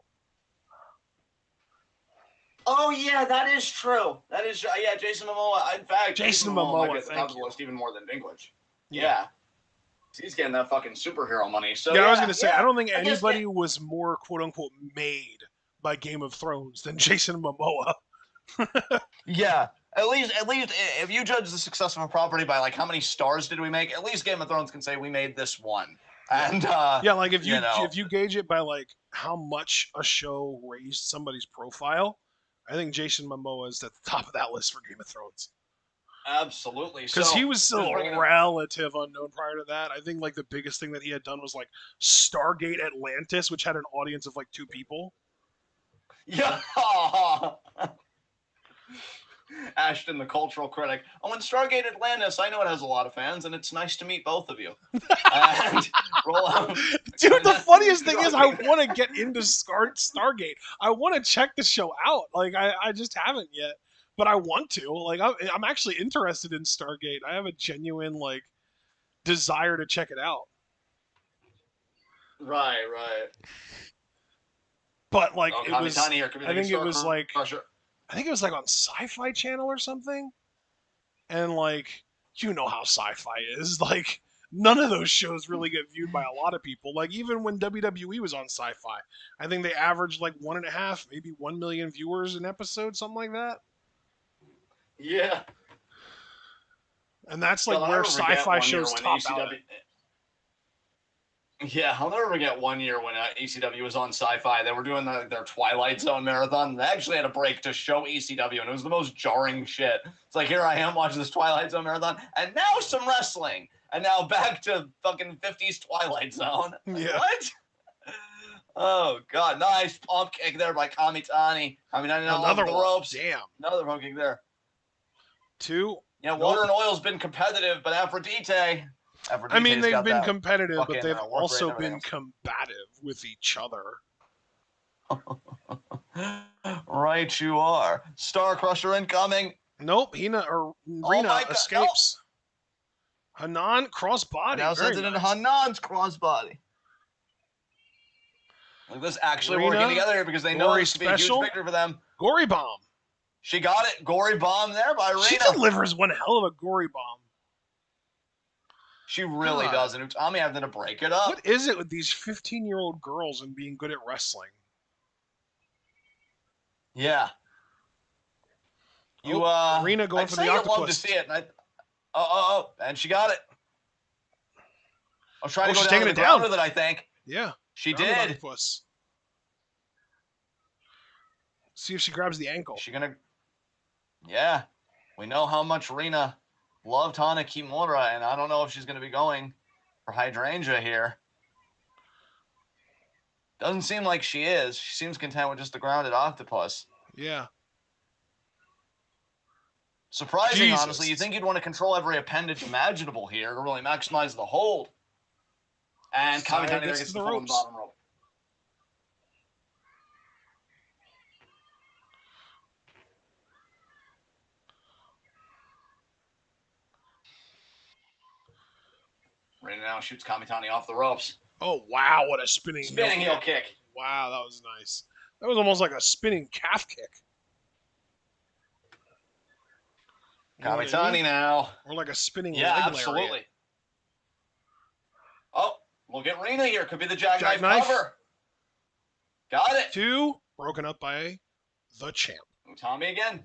Oh yeah, that is true. That is yeah, Jason Momoa. In fact, Jason Momoa might get the top of the list even more than Dinklage. Yeah. He's getting that fucking superhero money. So I was gonna say, I don't think anybody was more quote unquote made by Game of Thrones than Jason Momoa. Yeah, at least if you judge the success of a property by, like, how many stars did we make, at least Game of Thrones can say we made this one. And like, if you gauge it by, like, how much a show raised somebody's profile, I think Jason Momoa is at the top of that list for Game of Thrones. Absolutely. Because he was still a relative unknown prior to that. I think, like, the biggest thing that he had done was, like, Stargate Atlantis, which had an audience of, like, 2 people. Yeah. Ashton, the cultural critic. Oh, and Stargate Atlantis, I know it has a lot of fans, and it's nice to meet both of you. And roll out. Dude, the funniest thing is I want to get into Stargate. I want to check the show out. Like, I just haven't yet. But I want to. Like, I'm actually interested in Stargate. I have a genuine, like, desire to check it out. Right, right. But, like, Oh, it was, Kamitani here could be I the new think it Star was like, Crusher. I think it was like on Sci-Fi Channel or something. And, like, you know how sci-fi is. Like, none of those shows really get viewed by a lot of people. Like, even when WWE was on Sci-Fi, I think they averaged like 1.5, maybe 1 million viewers an episode, something like that. Yeah. And that's like God, I'll where never forget sci-fi one year shows when top out ECW. Yeah, I'll never forget one year when ECW was on Sci-Fi. They were doing their Twilight Zone marathon. They actually had a break to show ECW, and it was the most jarring shit. It's like, here I am watching this Twilight Zone marathon, and now some wrestling, and now back to fucking 50s Twilight Zone. at. Like, Yeah. what? Oh, God. Nice pump kick there by Kamitani. Kamitani now off Another the one. ropes. Damn. Another pump kick there. 2. Yeah, Nope. Water and Oil's been competitive, but Aphrodite. I mean, they've got been that competitive, but fucking they've work rate and also everything been combative with each other. else. Right, you are. Star Crusher incoming. Nope. Rena Oh my God, escapes. Hanan crossbody. And now Very sends it into nice. Hanan's crossbody. Like this actually Rena, working together here because they know gory this could be a huge special. victory for them. Gory bomb. She got it. Gory bomb there by Rena. She delivers one hell of a gory bomb. She really God. does. And Utami having to break it up. What is it with these 15-year-old girls and being good at wrestling? Yeah. You Rena going I'd for say the you'd octopus. love to see it. And and she got it. I was trying to go she's down to taking the it ground down. with it, I think. Yeah. She Grounded did. octopus. See if she grabs the ankle. Is she gonna? Yeah. We know how much Rena loved Hana Kimura, and I don't know if she's gonna be going for hydrangea here. Doesn't seem like she is. She seems content with just the grounded octopus. Yeah. Surprising, Jesus. honestly. You think you'd want to control every appendage imaginable here to really maximize the hold. And Kamitani gets gets to the the full on the ropes. bottom rope. Rena now shoots Kamitani off the ropes. Oh, wow. What a spinning heel kick. Wow, that was nice. That was almost like a spinning calf kick. You know what I Kamitani mean? now. Or like a spinning Yeah, leg absolutely. lariat. Oh, look at Rena here. Could be the jackknife Jackknife. cover. Got it. 2, broken up by the champ. Utami again.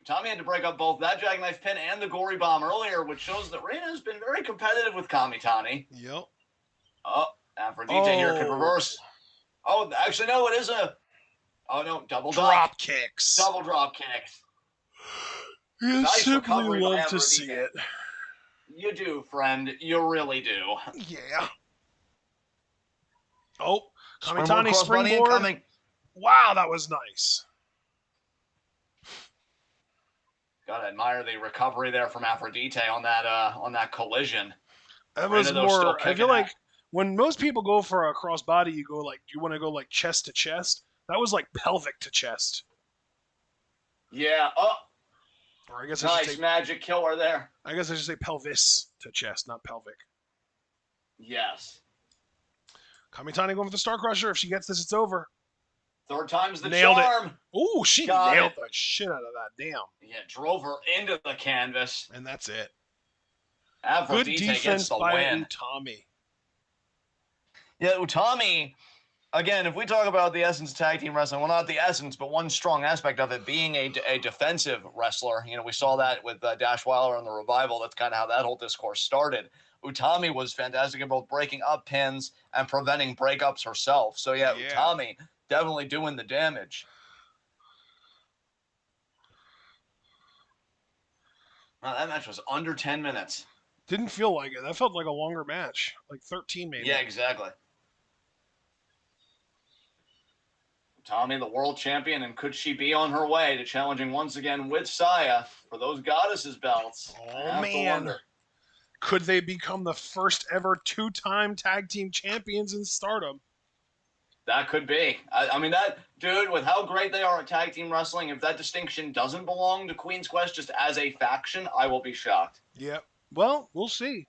Utami had to break up both that jackknife pin and the gory bomb earlier, which shows that Rena has been very competitive with Kamitani. Yep. Oh, Aphrodite here could reverse. Oh, actually, no, it is a... Oh, no, double drop kicks. Double drop kicks. You Nice simply recovery by love to see Aphrodite. it. You do, friend. You really do. Yeah. Oh, Springboard Kamitani crossbody springboard. incoming. Wow, that was nice. Gotta admire the recovery there from Aphrodite on that collision. That was Rena, though, still more. I kicking feel like out. when most people go for a crossbody, you go like, do you want to go like chest to chest? That was like pelvic to chest. Yeah. Oh, Or I guess I should nice say, magic killer there. I guess I should say pelvis to chest, not pelvic. Yes. Kamitani going for the Star Crusher. If she gets this, it's over. Third time's the Nailed charm. it. Ooh, she Got nailed it. the shit out of that. Damn. Yeah, drove her into the canvas. And that's it. Aphrodite Good defense gets the by win. Utami. Yeah, Utami, again, if we talk about the essence of tag team wrestling, well, not the essence, but one strong aspect of it being a defensive wrestler. You know, we saw that with Dash Wilder and the Revival. That's kind of how that whole discourse started. Utami was fantastic in both breaking up pins and preventing breakups herself. So, yeah, Utami definitely doing the damage. Wow, that match was under 10 minutes. Didn't feel like it. That felt like a longer match. Like 13 maybe. Yeah, exactly. Tommy, the world champion, and could she be on her way to challenging once again with Saya for those goddesses belts? Oh, I have to man. wonder. Could they become the first ever two-time tag team champions in Stardom? That could be. I mean, that dude, with how great they are at tag team wrestling, if that distinction doesn't belong to Queen's Quest just as a faction, I will be shocked. Yep. Well, we'll see.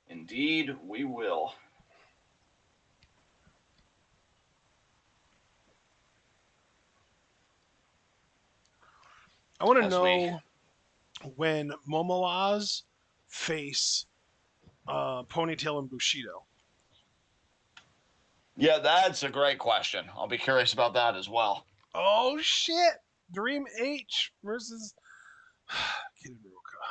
Indeed, we will. I want to As we know when Momolaz face Ponytail and Bushido. Yeah, that's a great question. I'll be curious about that as well. Oh, shit. Dream H versus Kid Iruka.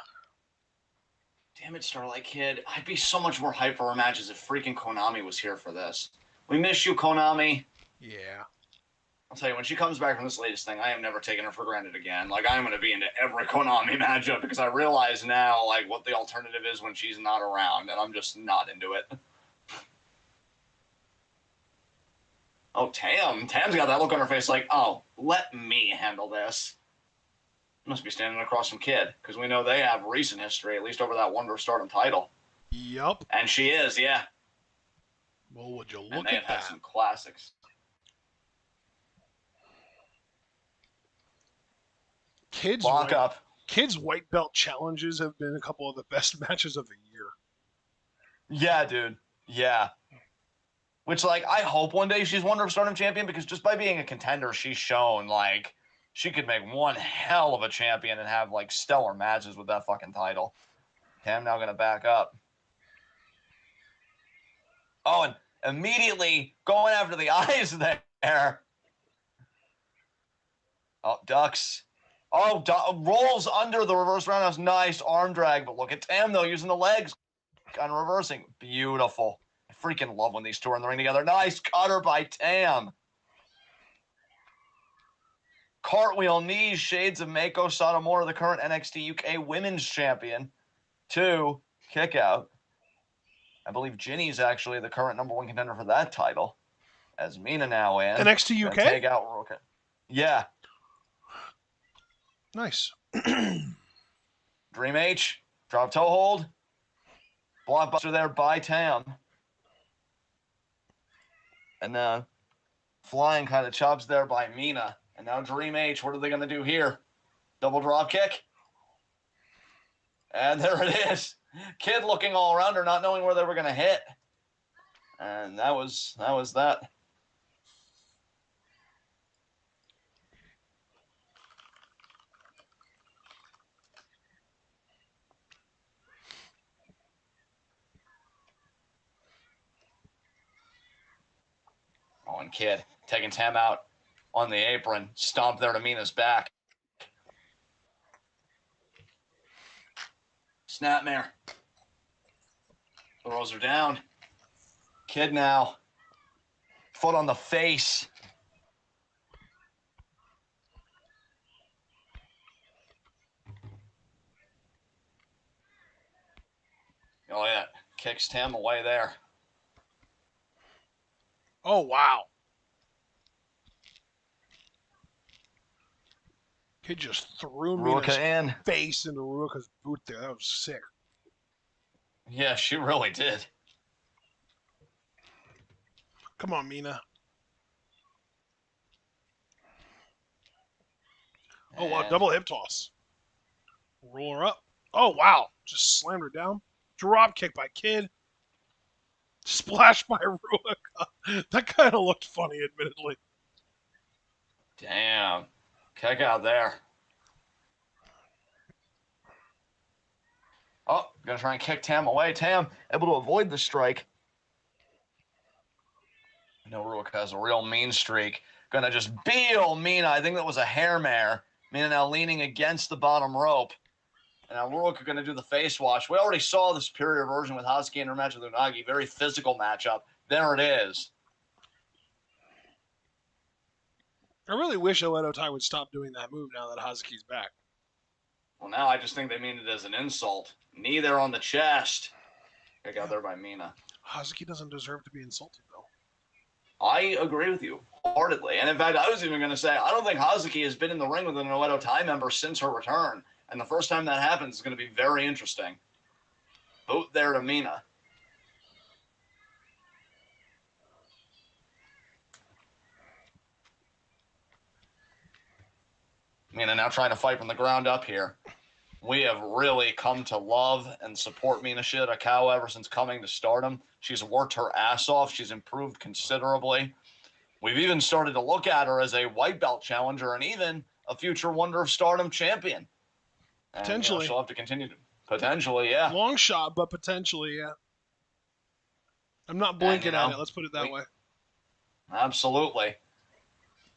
Damn it, Starlight Kid. I'd be so much more hyped for our matches if freaking Konami was here for this. We miss you, Konami. Yeah. I'll tell you, when she comes back from this latest thing, I am never taking her for granted again. Like, I'm going to be into every Konami matchup because I realize now, like, what the alternative is when she's not around, and I'm just not into it. Oh, Tam. Tam's got that look on her face like, oh, let me handle this. Must be standing across from Kid, because we know they have recent history, at least over that Wonder Stardom title. Yup. And she is, yeah. Well, would you And look they at have had that? some classics. Kids white belt challenges have been a couple of the best matches of the year. Yeah, dude. Yeah. Which, like, I hope one day she's Wonder Stardom champion, because just by being a contender, she's shown, like, she could make one hell of a champion and have, like, stellar matches with that fucking title. Tam now going to back up. Oh, and immediately going after the eyes there. Oh, ducks. Oh, rolls under the reverse roundhouse. Nice arm drag. But look at Tam, though, using the legs on reversing. Beautiful. I freaking love when these two are in the ring together. Nice cutter by Tam. Cartwheel knees, shades of Mako Satomura, the current NXT UK Women's Champion. 2, kick out. I believe Ginny's actually the current #1 contender for that title. As Mina now in. NXT UK? Take out Ruka. Yeah. Nice. Dream H, drop toe hold. Blockbuster there by Tam. And then flying kind of chops there by Mina. And now Dream H, what are they going to do here? Double drop kick. And there it is. Kid looking all around her, not knowing where they were going to hit. And that was that. Oh, and Kid taking Tam out on the apron. Stomp there to Mina's back. Snapmare. Throws her down. Kid now. Foot on the face. Oh, yeah. Kicks Tam away there. Oh, wow. Kid just threw Mina's face into Ruka's boot there. That was sick. Yeah, she really did. Come on, Mina. Oh, wow. Double hip toss. Roll her up. Oh, wow. Just slammed her down. Drop kick by Kid. Splash by Ruka. That kind of looked funny, admittedly. Damn. Kick out there. Oh, gonna try and kick Tam away. Tam able to avoid the strike. I know Ruka has a real mean streak. Gonna just beel Mina. I think that was a hair mare. Mina now leaning against the bottom rope. And now Ruka gonna do the face wash. We already saw the superior version with Hazuki in her match with Unagi. Very physical matchup. There it is. I really wish Oedo Tai would stop doing that move now that Hazuki's back. Well, now I just think they mean it as an insult. Knee there on the chest. Kick out there by Mina. Hazuki doesn't deserve to be insulted, though. I agree with you wholeheartedly. And in fact, I was even going to say, I don't think Hazuki has been in the ring with an Oedo Tai member since her return. And the first time that happens is going to be very interesting. Boot there to Mina. Mina now trying to fight from the ground up here. We have really come to love and support Mina Shirakawa ever since coming to Stardom. She's worked her ass off. She's improved considerably. We've even started to look at her as a white belt challenger and even a future Wonder of Stardom champion. And, Potentially. she'll have to continue to... Potentially, yeah. Long shot, but potentially, yeah. I'm not blinking at it. Let's put it that way. Absolutely.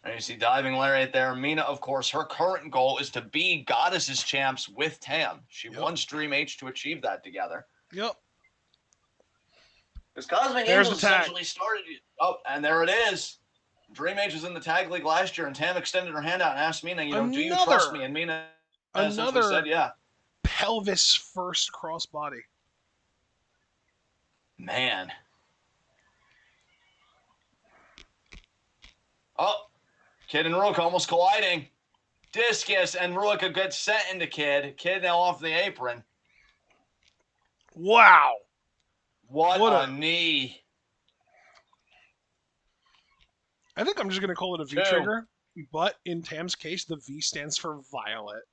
And you see diving lariat there. Mina, of course, her current goal is to be Goddesses champs with Tam. She wants Dream H to achieve that together. Yep. Because Cosmic Angels essentially started... Oh, and there it is. Dream H was in the tag league last year, and Tam extended her hand out and asked Mina, do you trust me? And Mina essentially said, yeah. Pelvis first crossbody. Man. Oh, Kid and Ruka almost colliding. Discus, and Ruka gets sent into Kid. Kid now off the apron. Wow. What a knee. I think I'm just going to call it a V trigger, but in Tam's case, the V stands for Violet.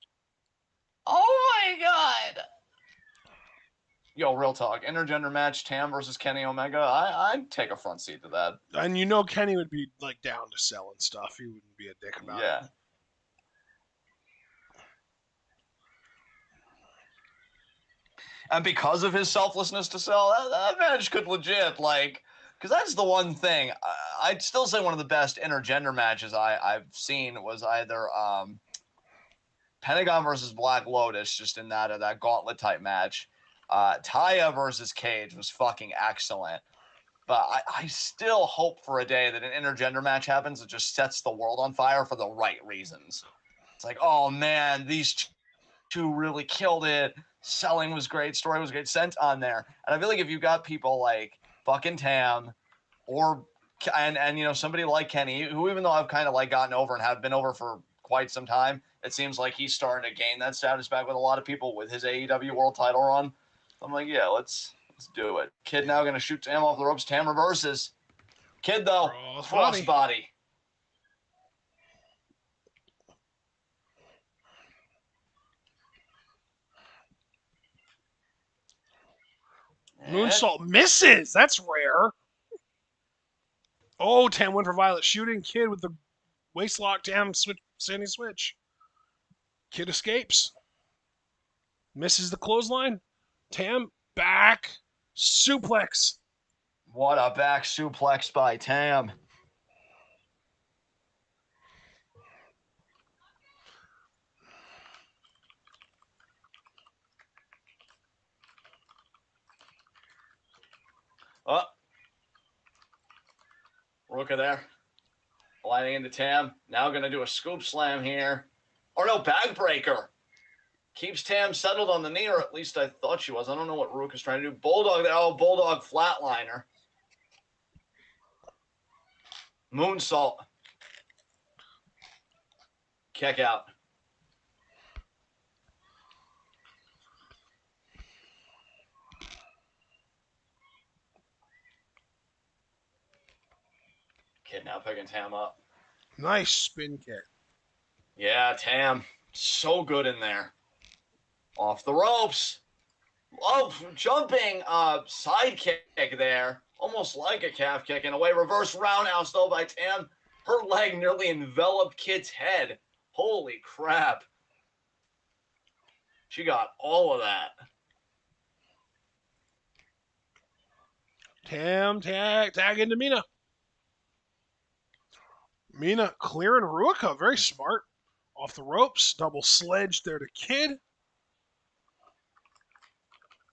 Oh my god. Yo, real talk. Intergender match, Tam versus Kenny Omega. I'd take a front seat to that. And Kenny would be like down to sell and stuff. He wouldn't be a dick about it. And because of his selflessness to sell, that match could legit, because that's the one thing. I'd still say one of the best intergender matches I've seen was either Pentagon versus Black Lotus, just in that gauntlet type match. Taya versus Cage was fucking excellent. But I still hope for a day that an intergender match happens that just sets the world on fire for the right reasons. It's like, oh man, these two really killed it. Selling was great, story was great, sent on there. And I feel like if you got people like fucking Tam and somebody like Kenny, who even though I've kind of gotten over and have been over for quite some time, it seems like he's starting to gain that status back with a lot of people with his AEW world title run. I'm like, yeah, let's do it. Kid now going to shoot Tam off the ropes. Tam reverses. Kid, though, crossbody. Moonsault misses. That's rare. Oh, Tam went for Violet. Shooting Kid with the waist lock. Tam standing switch. Kid escapes. Misses the clothesline. Tam back suplex. What a back suplex by Tam. Oh. Ruka there. Gliding into Tam. Now going to do a scoop slam here. Or no, backbreaker. Keeps Tam settled on the knee, or at least I thought she was. I don't know what Ruka's trying to do. Bulldog there. Oh, Bulldog flatliner. Moonsault. Kick out. Kid now picking Tam up. Nice spin kick. Yeah, Tam. So good in there. Off the ropes. Oh, jumping side kick there. Almost like a calf kick in a way. Reverse roundhouse, though, by Tam. Her leg nearly enveloped Kid's head. Holy crap. She got all of that. Tam tag into Mina. Mina clearing Ruka. Very smart. Off the ropes. Double sledge there to Kid.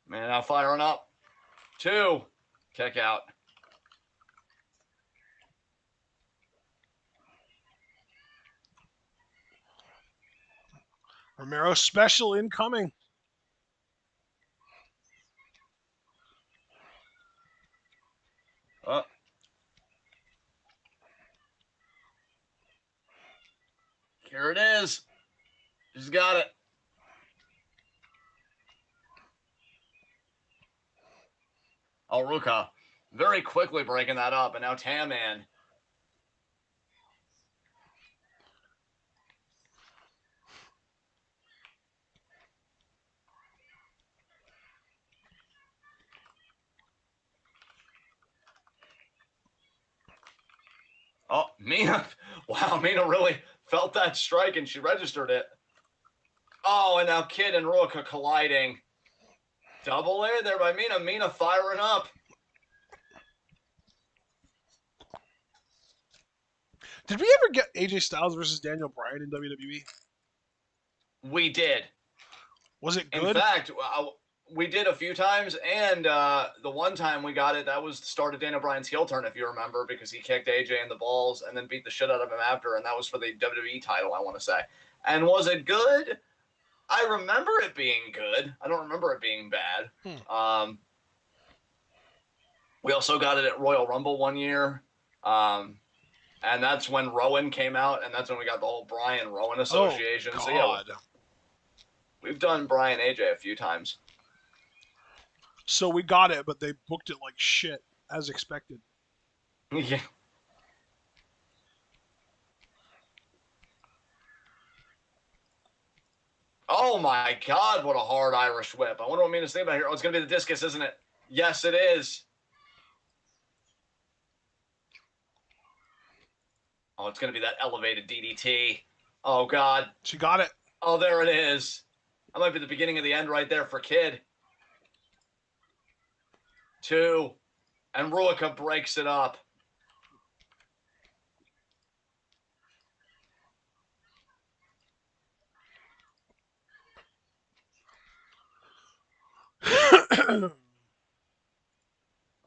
Man, now firing up. 2. Kick out. Romero special incoming. Here it is. She's got it. Ruka very quickly breaking that up, and now Tam in. Oh, Mina. Wow, Mina really felt that strike, and she registered it. Oh, and now Kid and Ruka colliding. Double A there by Mina. Mina firing up. Did we ever get AJ Styles versus Daniel Bryan in WWE? We did. Was it good? In fact, we did a few times, and the one time we got it, that was the start of Daniel Bryan's heel turn, if you remember, because he kicked AJ in the balls and then beat the shit out of him after, and that was for the WWE title, I want to say. And was it good? I remember it being good. I don't remember it being bad. We also got it at Royal Rumble one year, and that's when Rowan came out, and that's when we got the whole Bryan-Rowan association. Oh, God. So yeah, we've done Bryan AJ a few times. So we got it, but they booked it like shit, as expected. Yeah. Oh my God, what a hard Irish whip. I wonder what Mina's thinking about here. Oh, it's going to be the discus, isn't it? Yes, it is. Oh, it's going to be that elevated DDT. Oh, God. She got it. Oh, there it is. That might be the beginning of the end right there for Kid. 2. And Ruka breaks it up.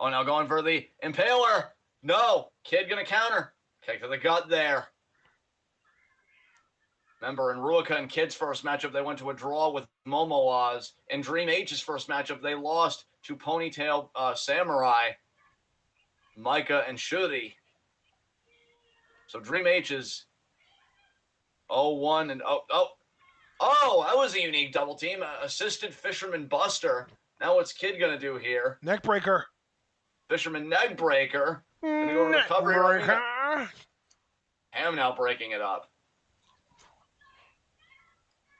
Oh, now going for the Impaler. No. Kid going to counter. Kick to the gut there. Remember, in Ruka and Kid's first matchup, they went to a draw with Momo Oz. In Dream H's first matchup, they lost to Ponytail Samurai, Micah, and Shuri. So Dream H is 0-1 and that was a unique double team. Assisted Fisherman Buster. Now what's Kid going to do here? Neck breaker. Fisherman neck breaker. Going to go to the cover here. Ham now breaking it up.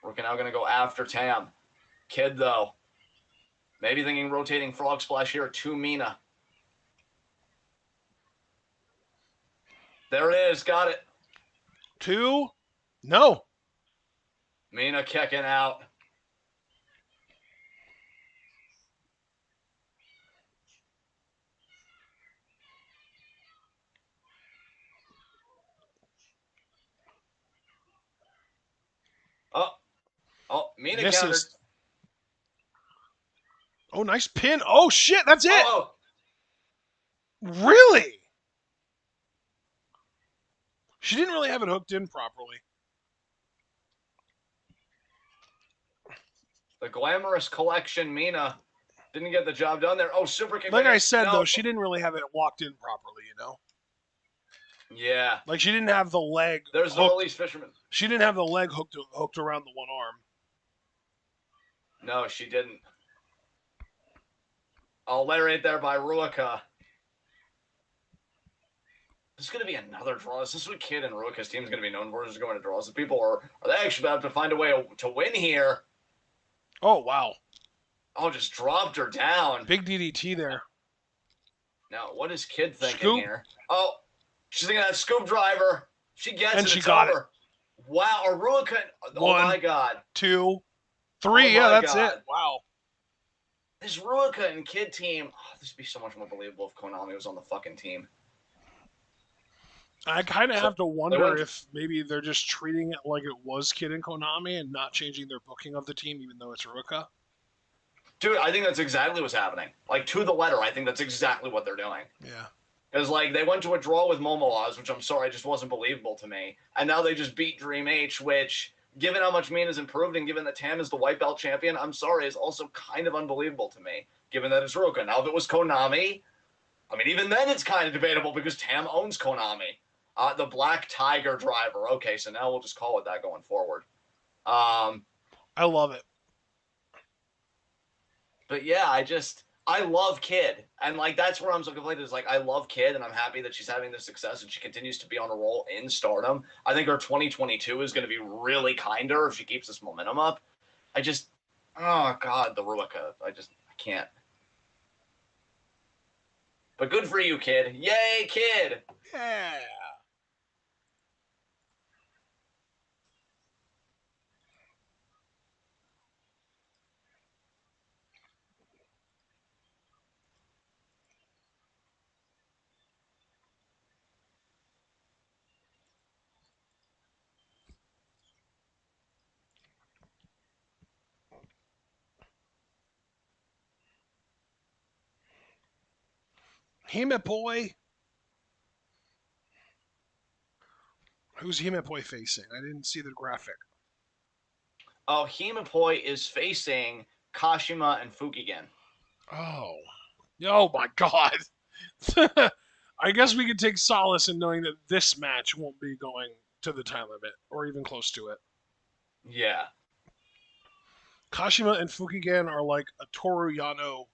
We're now going to go after Tam. Kid, though. Maybe thinking rotating frog splash here to Mina. There it is. Got it. 2. No. Mina kicking out. Oh, Mina Misses. countered. Oh, nice pin. Oh, shit. That's it. Oh. Really? She didn't really have it hooked in properly. The Glamorous Collection, Mina, didn't get the job done there. Oh, super kick. Like I said, though, she didn't really have it locked in properly, you know? Yeah. Like, she didn't have the leg There's hooked. the release Fisherman. She didn't have the leg hooked around the one arm. No, she didn't. Oh, lariat there by Ruka. This is going to be another draw. This is what Kid and Ruka's team is going to be known for, is going to draws. The people are they actually about to find a way to win here. Oh, wow. Oh, just dropped her down. Big DDT there. Now, what is Kid thinking Scoop. here? Oh, she's thinking that scoop driver. She gets it. And she it's got over. Wow, Ruka. Oh, 1, my God. 2, 3. Oh, yeah, my that's God. it. Wow. This Ruka and Kid team, this would be so much more believable if Konami was on the fucking team. I kind of have to wonder if maybe they're just treating it like it was Kid and Konami and not changing their booking of the team, even though it's Ruka. Dude, I think that's exactly what's happening. Like, to the letter, I think that's exactly what they're doing. Yeah. Because, like, they went to a draw with Momo Oz, which I'm sorry, just wasn't believable to me. And now they just beat Dream H, which, given how much Mina's improved and given that Tam is the white belt champion, I'm sorry, is also kind of unbelievable to me, given that it's Ruka. Now, if it was Konami, I mean, even then it's kind of debatable because Tam owns Konami. The Black Tiger Driver. Okay, so now we'll just call it that going forward. Um, I love it. but yeah, I love Kid, and like that's where I'm so conflicted. Is like I love Kid, and I'm happy that she's having this success and she continues to be on a roll in Stardom. I think her 2022 is going to be really kinder if she keeps this momentum up. I just, oh god, the Ruika. I can't. But good for you, Kid. Yay, Kid! Yeah. Hime Boy. Who's Hime Boy facing? I didn't see the graphic. Oh, Himapoi is facing Kashima and Fukigen. Oh. Oh my god. I guess we could take solace in knowing that this match won't be going to the time limit or even close to it. Yeah. Kashima and Fukigen are like a Toru Yano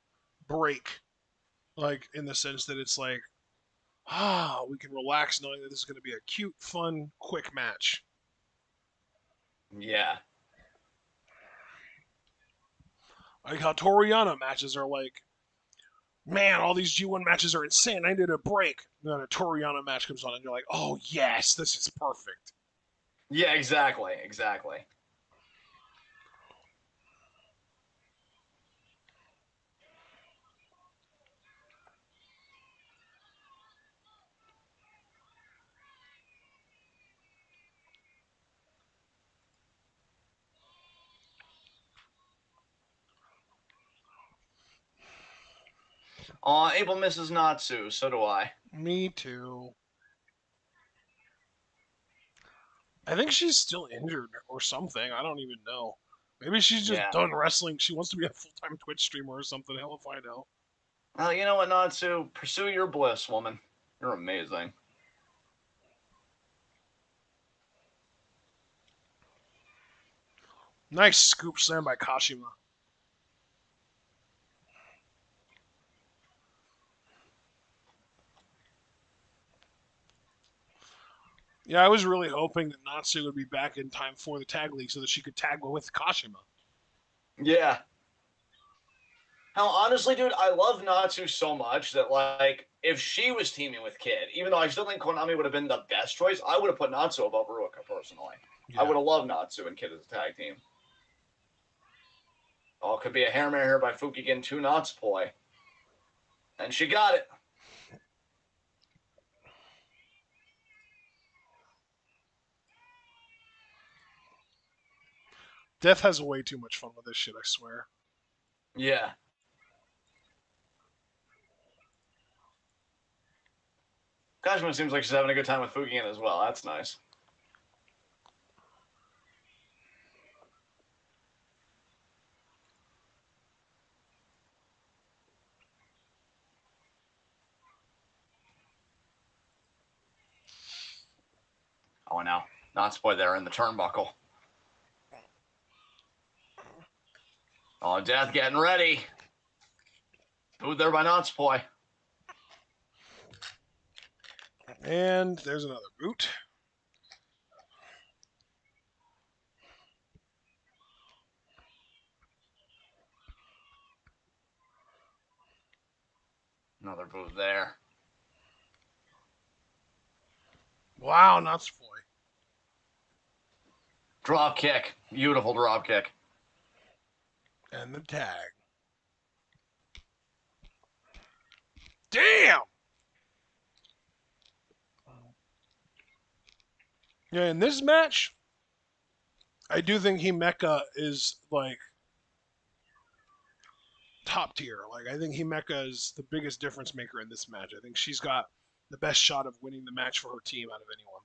break, like in the sense that it's like, we can relax knowing that this is going to be a cute, fun, quick match. Yeah. Like how Toru Yano matches are like, man, all these G1 matches are insane. I need a break. And then a Toru Yano match comes on, and you're like, oh yes, this is perfect. Yeah, exactly. Exactly. Abel misses Natsu. So do I. Me too. I think she's still injured or something. I don't even know. Maybe she's just Yeah. done wrestling. She wants to be a full time Twitch streamer or something. Hell if I know. Well, you know what, Natsu? Pursue your bliss, woman. You're amazing. Nice scoop slam by Kashima. Yeah, I was really hoping that Natsu would be back in time for the tag league so that she could tag with Kashima. Yeah. Hell, honestly, dude, I love Natsu so much that, like, if she was teaming with Kid, even though I still think Konami would have been the best choice, I would have put Natsu above Ruika, personally. I Yeah. would have loved Natsu and Kid as a tag team. Oh, it could be a hair mare here by Fukigen to Natsupoi. And she got it. Death has way too much fun with this shit, I swear. Yeah. Kashima seems like she's having a good time with Fukigen as well. That's nice. Oh, now Natsupoi there in the turnbuckle. Oh, Death getting ready. Booed there by Natsupoi. And there's another boot. Another boot there. Wow, Natsupoi. Drop kick. Beautiful drop kick. And the tag. Damn! Yeah, in this match, I do think Himeka is like top tier. Like I think Himeka is the biggest difference maker in this match. I think she's got the best shot of winning the match for her team out of anyone.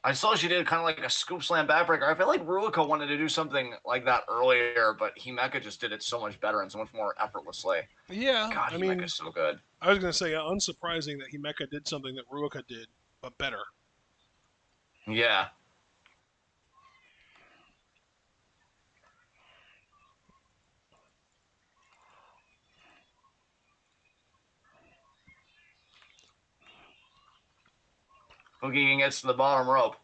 I saw she did kind of like a scoop slam backbreaker. I feel like Ruika wanted to do something like that earlier, but Himeka just did it so much better and so much more effortlessly. Yeah, God, I mean, Himeka's so good. I was gonna say unsurprising that Himeka did something that Ruika did but better. Yeah. Fukigen gets to the bottom rope.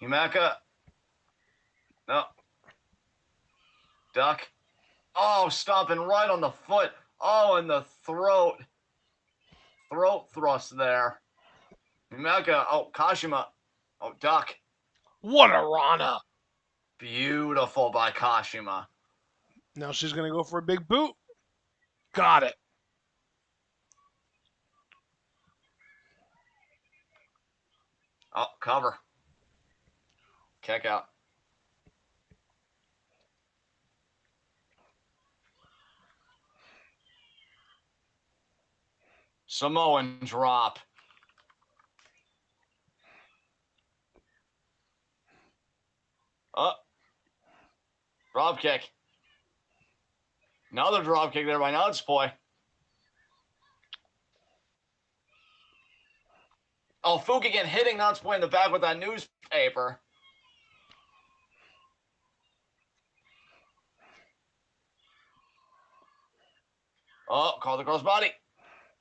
Himeka. No. Duck. Oh, stomping right on the foot. Oh, in the throat. Throat thrust there. Himeka. Oh, Kashima. Oh, duck. What a Rana! Beautiful by Kashima. Now she's going to go for a big boot. Got it. Oh, cover. Kick out. Samoan drop. Oh. Drop kick. Another drop kick there by Natsupoi. Oh, Fukigen hitting Natsupoi in the back with that newspaper. Oh, call the crossbody.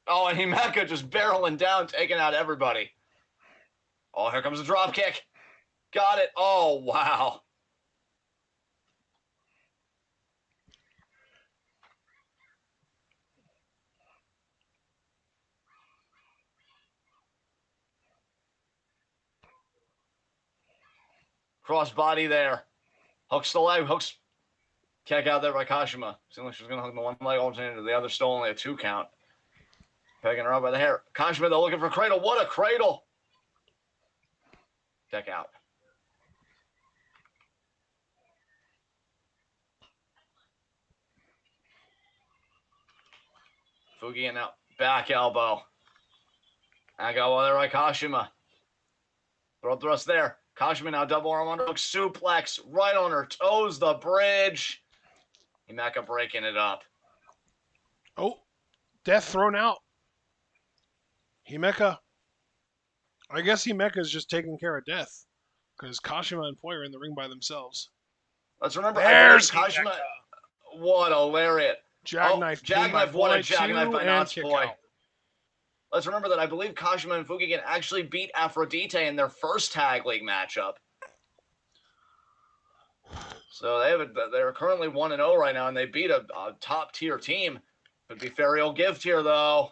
Oh, and Himeka just barreling down, taking out everybody. Oh, here comes the drop kick. Got it. Oh, wow. Crossbody there. Hooks the leg. Hooks. Kick out there by Kashima. Seemed like she was going to hook the one leg alternating to the other. Still only a 2 count. Pegging her up by the hair. Kashima, they're looking for cradle. What a cradle. Kick out. Fukigen now. Back elbow. I got one there by Kashima. Throw thrust there. Kashima now double arm underhook suplex right on her toes. The bridge. Himeka breaking it up. Oh, death thrown out. Himeka. I guess Himeka's just taking care of death because Kashima and Poi are in the ring by themselves. Let's remember, There's I believe Kashima. What a lariat. Jackknife. Jackknife, what a jackknife by Natsupoi. Out. Let's remember that I believe Kashima and Fukigen actually beat Aphrodite in their first tag league matchup. So they're currently 1-0 right now, and they beat a top tier team. Could be Ferial Gift here though.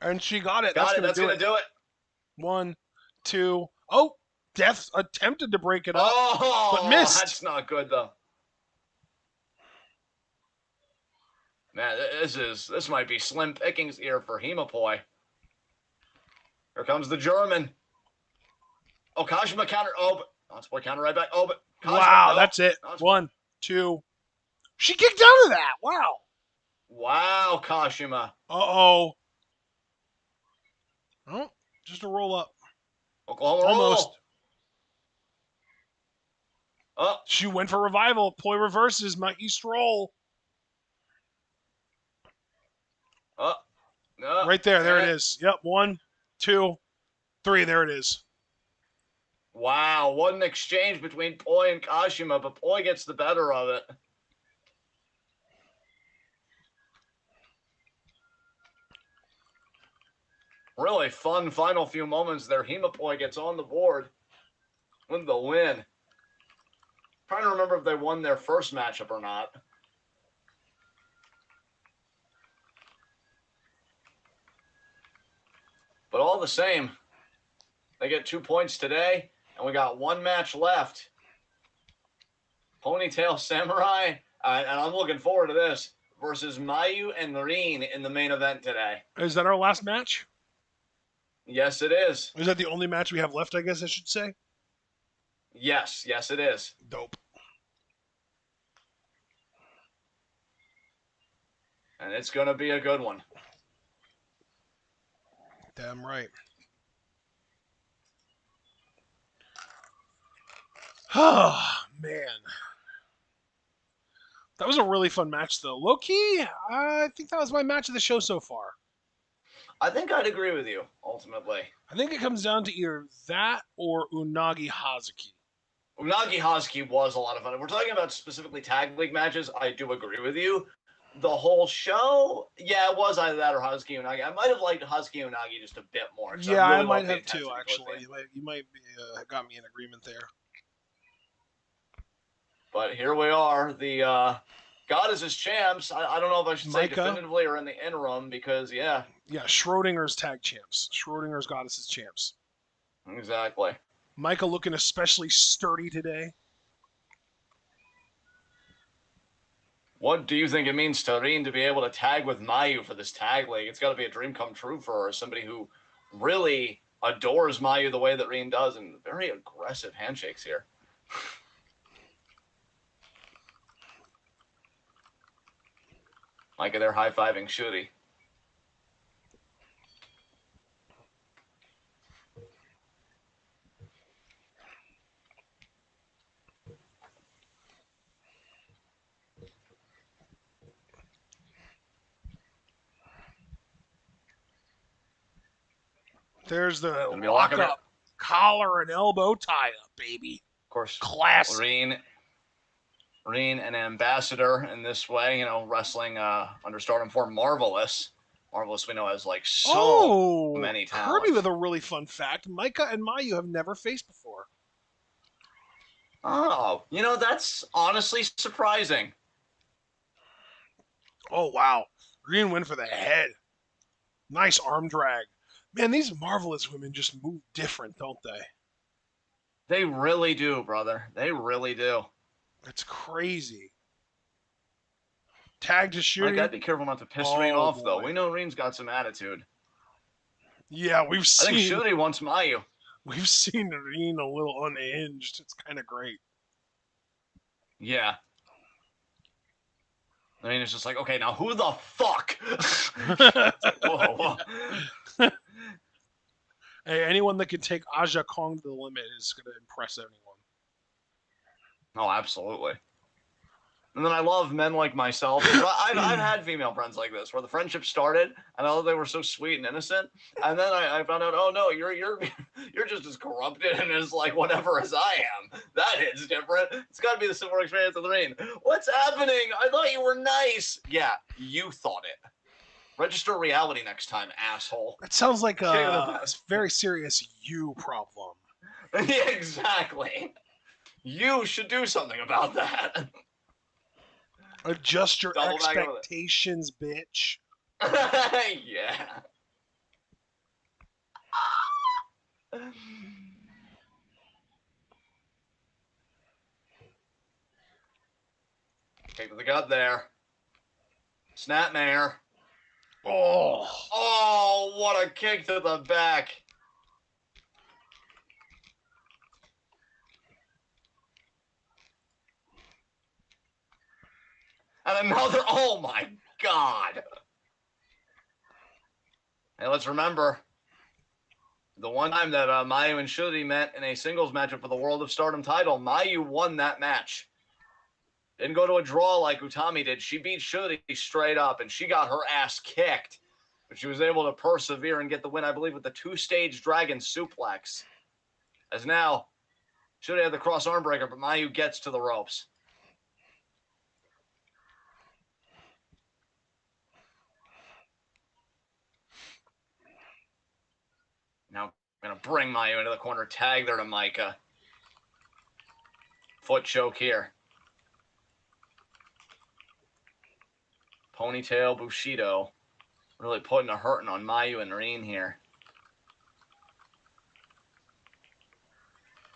And she got it. That's That's gonna do it. 1, 2. Oh, Death attempted to break it up, but missed. That's not good though. Man, this might be slim pickings here for Himapoi. Here comes the German. Oh, Kashima counter. Oh, but Natsupoi counter right back. Oh, but Kashima, wow, no. that's it. Natsupoi. 1, 2. She kicked out of that. Wow. Wow, Kashima. Uh-oh. Oh, just a roll up. Oklahoma Almost. roll. Oh. She went for revival. Poi reverses my East roll. Right there. There it is. Yep. 1, 2, 3. There it is. Wow. What an exchange between Poi and Kashima, but Poi gets the better of it. Really fun final few moments there. Himapoi gets on the board with the win. Trying to remember if they won their first matchup or not. But all the same, they get 2 points today, and we got 1 match left. Ponytail Samurai, and I'm looking forward to this, versus Mayu and Rin in the main event today. Is that our last match? Yes, it is. Is that the only match we have left, I guess I should say? Yes, it is. Dope. And it's going to be a good one. Damn right. Oh, man. That was a really fun match, though. Low key, I think that was my match of the show so far. I think I'd agree with you, ultimately. I think it comes down to either that or Unagi Hazuki. Unagi Hazuki was a lot of fun. If we're talking about specifically tag league matches, I do agree with you. The whole show, yeah, it was either that or Hazuki Unagi. I might have liked Hazuki Unagi just a bit more. Yeah, I I really might loved the have too, intensity towards actually. me. You might be, got me in agreement there. But here we are, the Goddesses champs. I don't know if I should say Micah? definitively or in the interim because, yeah. Yeah, Schrodinger's tag champs. Schrodinger's Goddesses champs. Exactly. Micah looking especially sturdy today. What do you think it means to Reen to be able to tag with Mayu for this tag league? It's got to be a dream come true for her. Somebody who really adores Mayu the way that Reen does, and very aggressive handshakes here. Micah, they're high-fiving Shuri. There's the lock up, collar and elbow tie-up, baby. Of course, classic. Reen, an ambassador in this way, wrestling under Stardom for Marvelous. Marvelous we know as like so many talents. Kirby with a really fun fact. Micah and Mayu have never faced before. Oh, that's honestly surprising. Oh, wow. Reen went for the head. Nice arm drag. Man, these Marvelous women just move different, don't they? They really do, brother. They really do. It's crazy. Tag to Shuri. I gotta be careful not to piss Reen off, though. We know Reen's got some attitude. Yeah, we've seen. I think Shuri wants Mayu. We've seen Reen a little unhinged. It's kind of great. Yeah. I mean, it's just like, okay, now who the fuck? Whoa. Hey, anyone that can take Aja Kong to the limit is going to impress anyone. Oh, absolutely. And then I love men like myself. I've had female friends like this, where the friendship started, and I thought they were so sweet and innocent, and then I found out, oh no, you're just as corrupted and as like whatever as I am. That hits different. It's got to be the similar experience of the rain. What's happening? I thought you were nice. Yeah, you thought it. Register reality next time, asshole. That sounds like a very serious you problem. Yeah, exactly. You should do something about that. Adjust your expectations, bitch. Yeah. Kick to the gut there. Snapmare. Oh, what a kick to the back. And another, oh my God. Hey, let's remember the one time that Mayu and Shuri met in a singles matchup for the World of Stardom title. Mayu won that match. Didn't go to a draw like Utami did. She beat Shuri straight up, and she got her ass kicked. But she was able to persevere and get the win, I believe, with the two-stage dragon suplex. As now, Shuri had the cross arm breaker, but Mayu gets to the ropes. Now, I'm going to bring Mayu into the corner, tag there to Micah. Foot choke here. Ponytail Bushido. Really putting a hurting on Mayu and Reen here.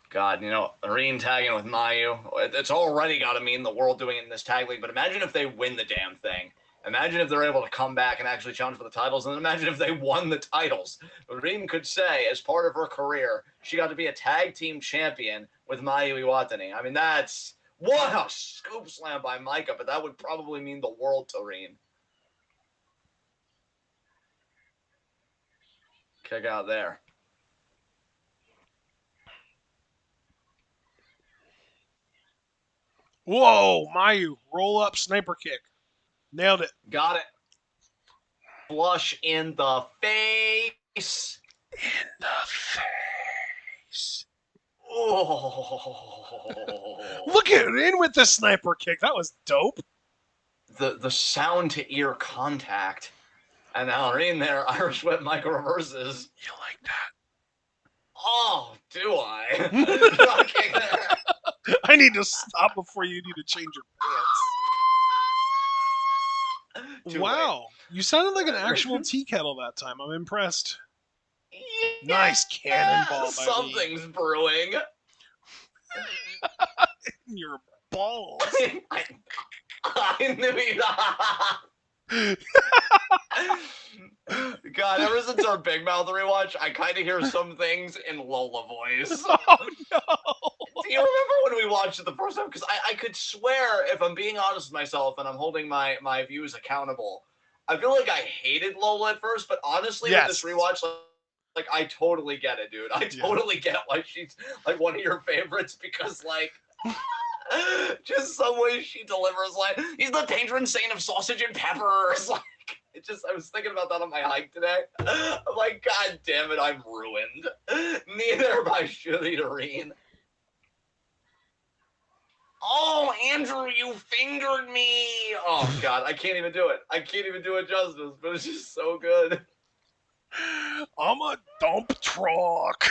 God, Reen tagging with Mayu. It's already got to mean the world doing it in this tag league, but imagine if they win the damn thing. Imagine if they're able to come back and actually challenge for the titles, and imagine if they won the titles. Reen could say, as part of her career, she got to be a tag team champion with Mayu Iwatani. I mean, what a scoop slam by Micah, but that would probably mean the world to Reen. Kick out there. Whoa, Mayu, roll up sniper kick. Nailed it. Got it. Flush in the face. In the face. Oh. Look at it in with the sniper kick. That was dope. The sound to ear contact. And now in there, Irish Whip micro reverses. You like that? Oh, do I? I need to stop before you need to change your pants. Wow. You sounded like an actual tea kettle that time. I'm impressed. Yeah, Nice cannonball, buddy. Something's brewing. In your balls. I knew God, ever since our Big Mouth rewatch, I kind of hear some things in Lola voice. Oh, no. Do you remember when we watched it the first time? Because I could swear, if I'm being honest with myself and I'm holding my views accountable, I feel like I hated Lola at first, but honestly, with this rewatch, like I totally get it, dude. I totally get why she's like one of your favorites because, like, just some way she delivers, like, he's the patron saint of sausage and peppers. Like, it just, I was thinking about that on my hike today. I'm like, God damn it, I'm ruined. Neither by Shuri Doreen. Oh, Andrew, you fingered me. Oh, God, I can't even do it. I can't even do it justice, but it's just so good. I'm a dump truck.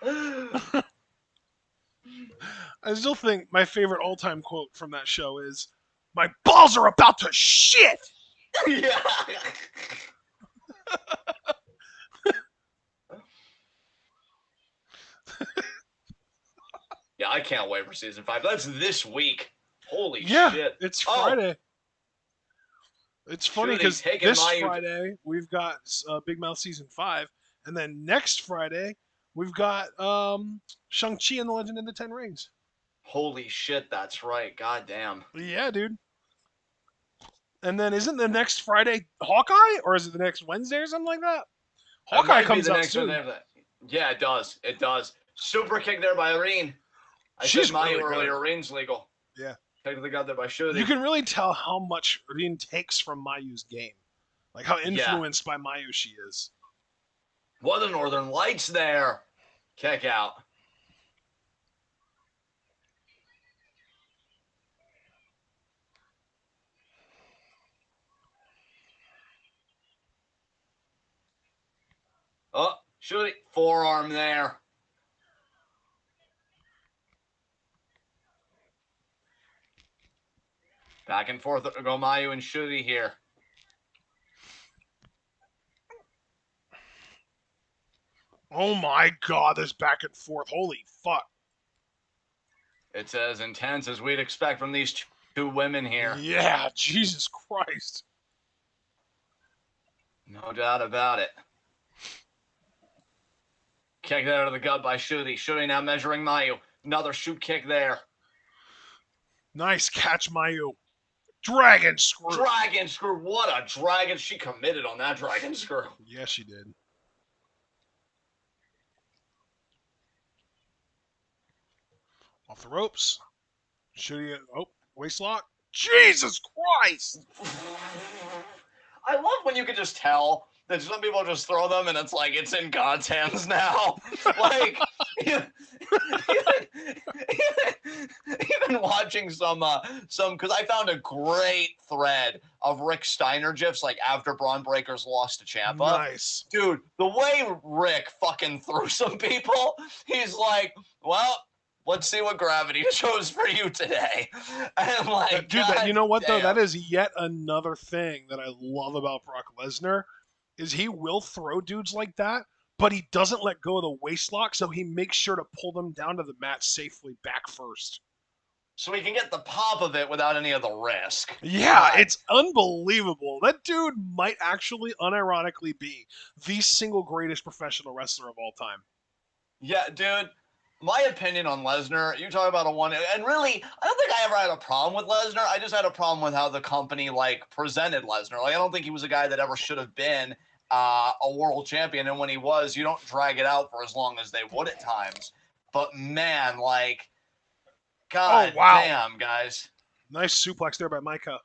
I still think my favorite all-time quote from that show is, "My balls are about to shit." Yeah. Yeah, I can't wait for season 5. That's this week. Holy shit. It's Friday. It's funny because this Friday we've got Big Mouth season 5, and then next Friday we've got Shang-Chi and the Legend of the Ten Rings. Holy shit, that's right. God damn. Yeah, dude. And then isn't the next Friday Hawkeye, or is it the next Wednesday or something like that? Hawkeye comes out soon. Yeah, it does. It does. Super kick there by Irene. She's said Mayu really earlier. good. Irene's legal. Yeah. Technically got there by Shuri. You can really tell how much Irene takes from Mayu's game. Like how influenced by Mayu she is. What the Northern Lights there. Kick out. Oh, Shuri. Forearm there. Back and forth go Mayu and Shuri here. Oh my god, this back and forth. Holy fuck. It's as intense as we'd expect from these two women here. Yeah, Jesus Christ. No doubt about it. Kick that out of the gut by Shuri. Shuri now measuring Mayu. Another shoot kick there. Nice catch, Mayu. Dragon screw. Dragon screw. What a dragon. She committed on that dragon screw. Yeah, she did. Off the ropes. Shooting it. Oh, waist lock. Jesus Christ! I love when you can just tell that some people just throw them and it's like it's in God's hands now. Like, even watching some, because I found a great thread of Rick Steiner gifs like after Braun Breakers lost to Ciampa. Nice. Dude, the way Rick fucking threw some people, he's like, well, let's see what gravity chose for you today. And like, dude, you know what though? That is yet another thing that I love about Brock Lesnar, is he will throw dudes like that, but he doesn't let go of the waist lock, so he makes sure to pull them down to the mat safely back first. So he can get the pop of it without any of the risk. Yeah, it's unbelievable. That dude might actually, unironically, be the single greatest professional wrestler of all time. Yeah, dude. my opinion on Lesnar, you talk about a one, and really, I don't think I ever had a problem with Lesnar. I just had a problem with how the company like presented Lesnar. Like, I don't think he was a guy that ever should have been a world champion. And when he was, you don't drag it out for as long as they would at times. But man, like, Oh, god wow. damn, guys. Nice suplex there by Micah.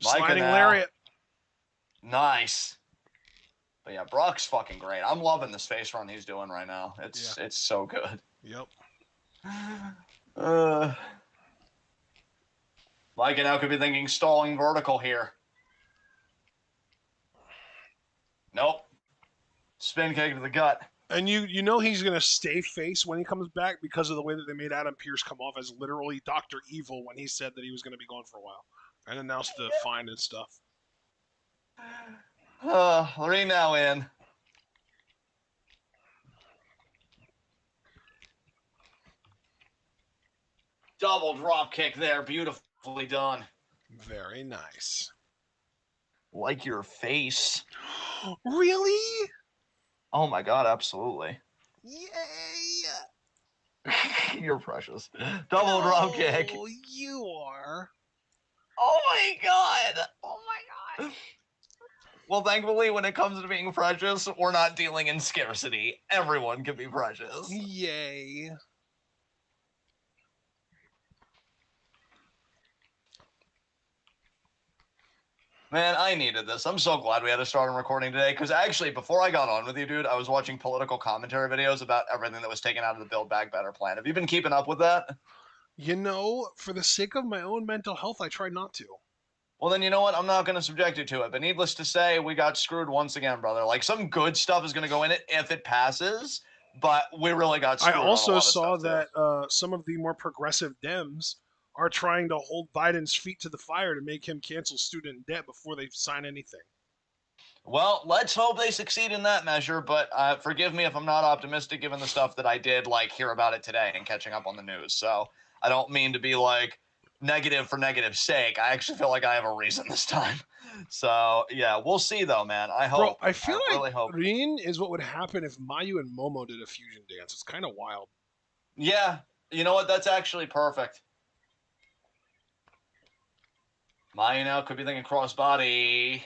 Micah Sliding now. lariat. Nice. But yeah, Brock's fucking great. I'm loving this face run he's doing right now. It's so good. Yep. Micah now could be thinking stalling vertical here. Nope. Spin kick to the gut. And you know he's gonna stay face when he comes back because of the way that they made Adam Pearce come off as literally Dr. Evil when he said that he was gonna be gone for a while and announced the fine and stuff. Three now in. Double drop kick there, beautifully done. Very nice. Like your face. Really? Oh my god, absolutely. Yay! You're precious. Double drop kick. Oh, you are. Oh my god. Oh my god. Well, thankfully, when it comes to being precious, we're not dealing in scarcity. Everyone can be precious. Yay. Man, I needed this. I'm so glad we had a Stardom recording today, because actually, before I got on with you, dude, I was watching political commentary videos about everything that was taken out of the Build Back Better plan. Have you been keeping up with that? You know, for the sake of my own mental health, I try not to. Well, then you know what? I'm not going to subject you to it. But needless to say, we got screwed once again, brother. Like, some good stuff is going to go in it if it passes, but we really got I screwed on a also lot of saw stuff, that some of the more progressive Dems are trying to hold Biden's feet to the fire to make him cancel student debt before they sign anything. Well, let's hope they succeed in that measure, but forgive me if I'm not optimistic given the stuff that I did, like, hear about it today and catching up on the news. So I don't mean to be, like, negative for negative's sake. I actually feel like I have a reason this time. So, yeah, we'll see, though, man. I hope. Bro, I feel like really hope. Rin is what would happen if Mayu and Momo did a fusion dance. It's kind of wild. Yeah, you know what? That's actually perfect. Maya now could be thinking crossbody.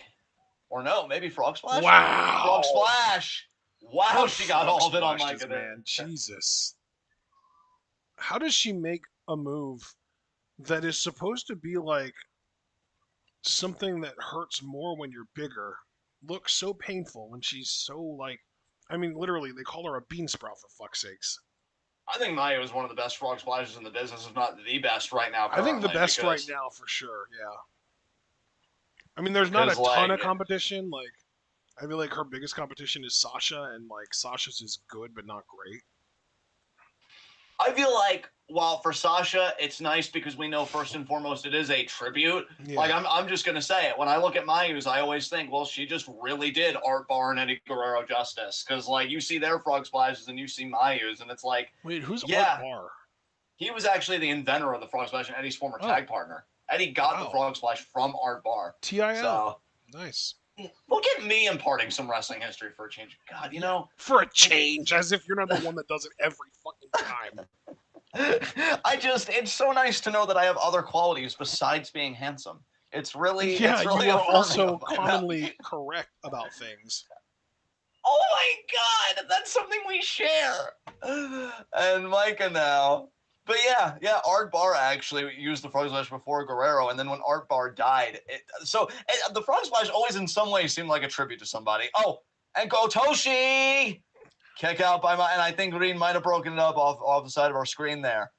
Or no, maybe frog splash? Wow. Frog splash! Wow, she got all of it on Splashes, Micah there. man. Jesus. How does she make a move that is supposed to be like something that hurts more when you're bigger look so painful when she's so like, I mean, literally, they call her a bean sprout for fuck's sakes. I think Maya is one of the best frog splashes in the business, if not the best right now. I think the best because, right now for sure. Yeah. I mean, there's not a ton of competition. Like, I feel like her biggest competition is Sasha, and like Sasha's is good but not great. I feel like, well, for Sasha, it's nice because we know first and foremost it is a tribute. Yeah. Like, I'm just gonna say it. When I look at Mayu's, I always think, well, she just really did Art Bar and Eddie Guerrero justice, because like you see their frog splashes and you see Mayu's, and it's like, wait, who's yeah, Art Bar? He was actually the inventor of the frog splash and Eddie's former tag partner. Eddie got the frog splash from Art Bar. TIL. So, nice. Look at me imparting some wrestling history for a change. God, you know. For a change, as if you're not the one that does it every fucking time. It's so nice to know that I have other qualities besides being handsome. It's really, yeah, it's really you are also commonly correct about things. Oh my god, that's something we share. And Micah now. But yeah, Art Bar actually used the frog splash before Guerrero, and then when Art Bar died, the frog splash always in some way seemed like a tribute to somebody. Oh, and Gotoshi! Kick out by and I think Green might have broken it up off the side of our screen there.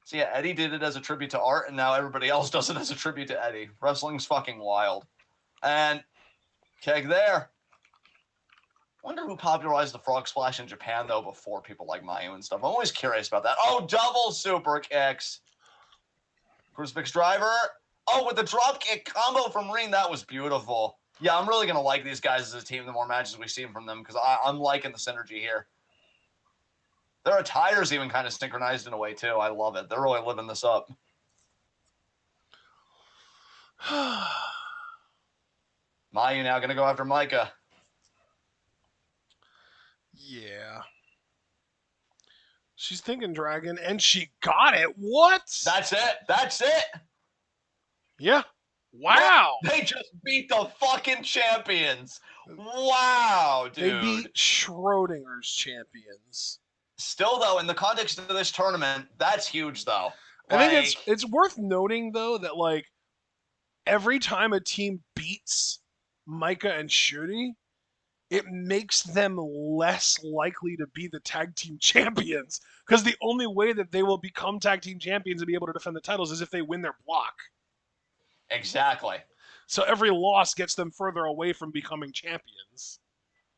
So yeah, Eddie did it as a tribute to Art, and now everybody else does it as a tribute to Eddie. Wrestling's fucking wild. And kick there. Wonder who popularized the frog splash in Japan, though, before people like Mayu and stuff. I'm always curious about that. Oh, double super kicks. Crucifix driver. Oh, with the drop kick combo from Ring, that was beautiful. Yeah, I'm really going to like these guys as a team the more matches we see from them, because I'm liking the synergy here. Their attires even kind of synchronized in a way, too. I love it. They're really living this up. Mayu now going to go after Micah. Yeah. She's thinking dragon, and she got it. What? That's it. That's it. Yeah. Yep. Wow. They just beat the fucking champions. Wow, They dude. beat Schrodinger's champions. Still, though, in the context of this tournament, that's huge, though. I think Like, it's worth noting though that like every time a team beats Micah and Shuri, it makes them less likely to be the tag team champions. Because the only way that they will become tag team champions and be able to defend the titles is if they win their block. exactly. So every loss gets them further away from becoming champions.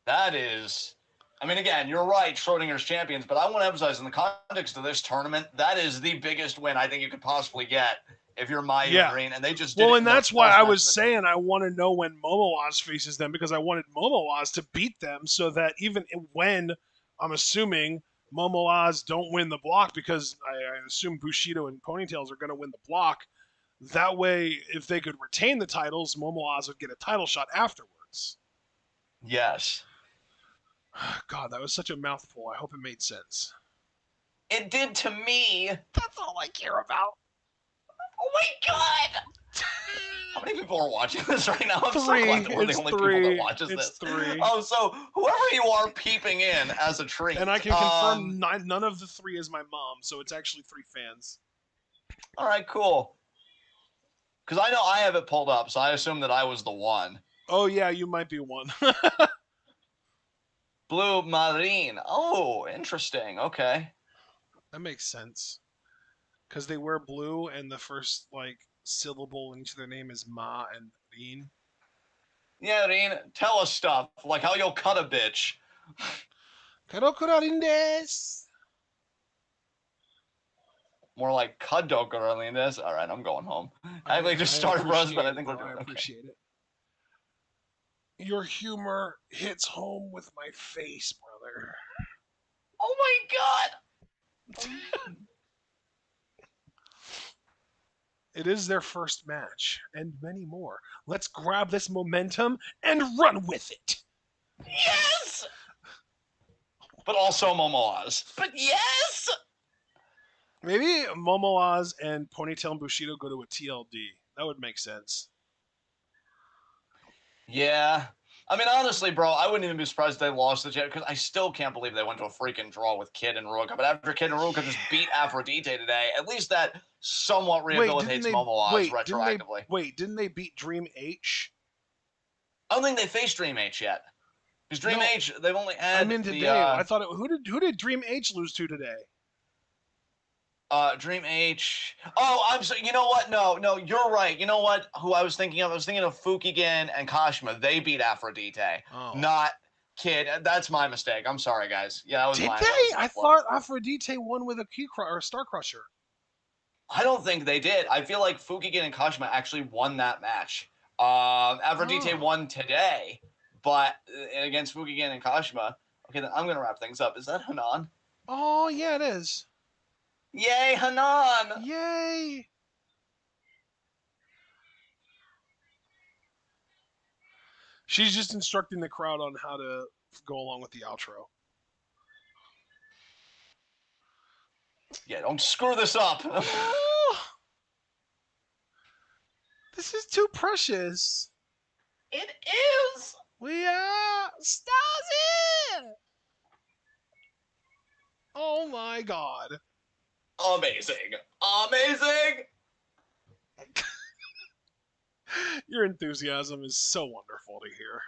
That is, I mean, again, you're right, Schrodinger's champions, but I want to emphasize in the context of this tournament, that is the biggest win I think you could possibly get if you're Mayu Green, and they just did well, it and in their that's why first I match was of the saying I want to know when Momoaz faces them because I wanted Momoaz to beat them so that even when I'm assuming Momoaz don't win the block because I assume Bushido and Ponytails are going to win the block. That way, if they could retain the titles, Momoaz would get a title shot afterwards. Yes. God, that was such a mouthful. I hope it made sense. It did to me. That's all I care about. Oh my god! How many people are watching this right now? I'm Three. so glad that we're the It's only three. people that watches It's this. three. Oh, so whoever you are peeping in as a treat. And I can confirm none of the three is my mom, so it's actually 3 fans. All right, cool. Because I know I have it pulled up, so I assume that I was the one. Oh yeah, you might be one. Blue Marine. Oh, interesting. Okay. That makes sense. Because they wear blue, and the first like syllable in each of their name is Ma and Rin. Yeah, Reen, tell us stuff, like how you'll cut a bitch. Karokurarin desu. More like Kadokaralinas. All right, I'm going home. I actually just started for us, but I think we're doing I okay. appreciate it. Your humor hits home with my face, brother. Oh my god! It is their first match, and many more. Let's grab this momentum and run with it. Yes! But also Momoaz. But yes! Maybe Momoaz and Ponytail and Bushido go to a TLD. That would make sense. Yeah. I mean, honestly, bro, I wouldn't even be surprised if they lost the chat because I still can't believe they went to a freaking draw with Kid and Ruka. But after Kid and Ruka just beat Aphrodite today, at least that somewhat rehabilitates Momoaz retroactively. Didn't they beat Dream H? I don't think they faced Dream H yet. Because Dream H, they've only had today. I thought who did Dream H lose to today? Dream H. Oh, I'm sorry. You know what? No, you're right. You know what? Who I was thinking of? I was thinking of Fukigen and Kashima. They beat Aphrodite, not Kid. That's my mistake. I'm sorry, guys. Yeah, that was Did my. they? I thought Aphrodite won with a or a Star Crusher. I don't think they did. I feel like Fukigen and Kashima actually won that match. Aphrodite won today, but against Fukigen and Kashima. Okay, then I'm gonna wrap things up. Is that Hanan? Oh yeah, it is. Yay, Hanan! Yay! She's just instructing the crowd on how to go along with the outro. Yeah, don't screw this up. Oh, this is too precious. It is. We are Stasi! Oh my god. Amazing. Amazing! Your enthusiasm is so wonderful to hear.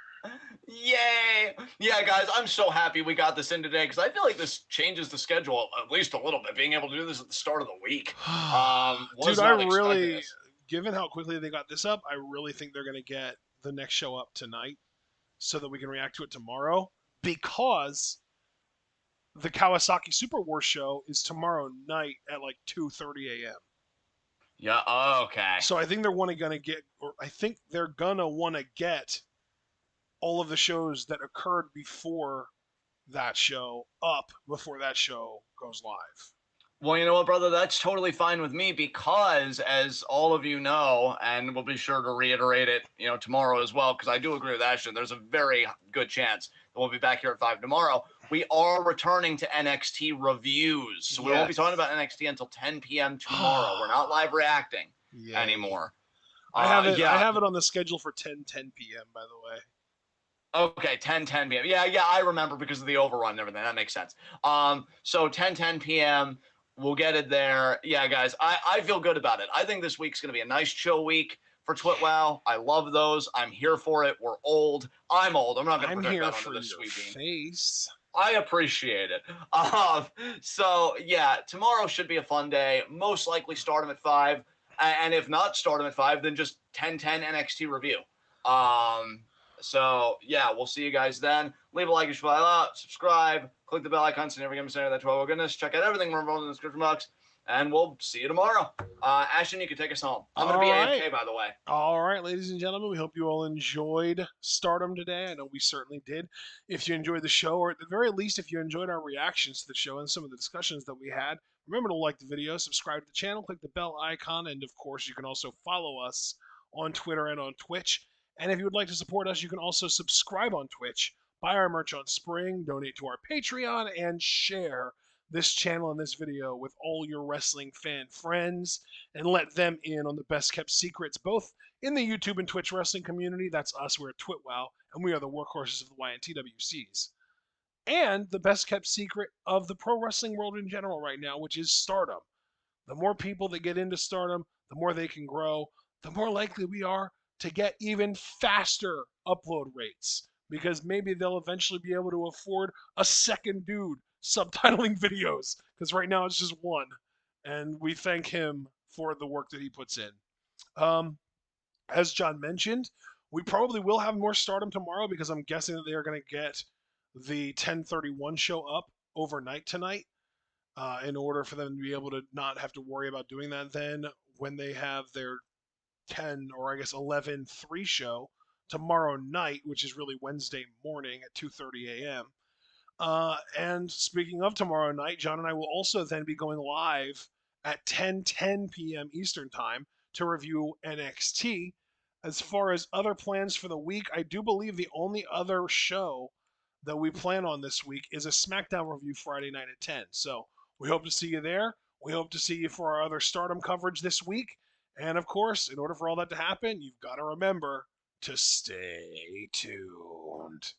Yay! Yeah, guys, I'm so happy we got this in today because I feel like this changes the schedule at least a little bit. Being able to do this at the start of the week. Dude, I really, given how quickly they got this up, I really think they're going to get the next show up tonight so that we can react to it tomorrow because the Kawasaki Super Wars show is tomorrow night at like 2:30 a.m. Yeah, okay. So I think they're going to get, or I think they're going to want to get all of the shows that occurred before that show up before that show goes live. Well, you know what, brother? That's totally fine with me because, as all of you know, and we'll be sure to reiterate it, tomorrow as well, because I do agree with Ashton. There's a very good chance that we'll be back here at 5 tomorrow. we are returning to NXT reviews. So we won't be talking Yes. about NXT until 10 p.m. tomorrow. We're not live reacting Yay. anymore. I have it. I Yeah. have it on the schedule for 10 p.m. By the way. Okay, 10 p.m. Yeah, I remember because of the overrun and everything. That makes sense. So 10 p.m. We'll get it there. Yeah, guys, I feel good about it. I think this week's going to be a nice chill week for Twitwow. I love those. I'm here for it. We're old. I'm old. I'm not going to I'm project here that onto for this your sweet bean. face. I appreciate it. So yeah, tomorrow should be a fun day. Most likely Stardom at 5, and if not Stardom at 5, then just 10:10 NXT review. So yeah, we'll see you guys then. Leave a like if you like, subscribe, click the bell icon so you never get missed out of that 12 goodness. Check out everything we're involved in the description box, and we'll see you tomorrow. Ashton, you can take us home. I'm gonna All be right. AFK, by the way. All right, ladies and gentlemen, we hope you all enjoyed Stardom today. I know we certainly did. If you enjoyed the show, or at the very least, if you enjoyed our reactions to the show and some of the discussions that we had, remember to like the video, subscribe to the channel, click the bell icon, and of course, you can also follow us on Twitter and on Twitch. And if you would like to support us, you can also subscribe on Twitch, buy our merch on Spring, donate to our Patreon, and share this channel and this video with all your wrestling fan friends and let them in on the best kept secrets, both in the YouTube and Twitch wrestling community. That's us. We're at Twitwow, and we are the workhorses of the YNTWCs. And the best kept secret of the pro wrestling world in general right now, which is Stardom. The more people that get into Stardom, the more they can grow, the more likely we are to get even faster upload rates. Because maybe they'll eventually be able to afford a second dude subtitling videos. Because right now it's just one. And we thank him for the work that he puts in. Um, as John mentioned, we probably will have more Stardom tomorrow because I'm guessing that they are going to get the 10:31 show up overnight tonight in order for them to be able to not have to worry about doing that then when they have their 10 or I guess 11:03 show tomorrow night, which is really Wednesday morning at 2:30 a.m. And speaking of tomorrow night, John and I will also then be going live at 10:10 p.m. Eastern Time to review NXT. As far as other plans for the week, I do believe the only other show that we plan on this week is a SmackDown review Friday night at 10. So we hope to see you there. We hope to see you for our other Stardom coverage this week. And of course, in order for all that to happen, you've got to remember to stay tuned.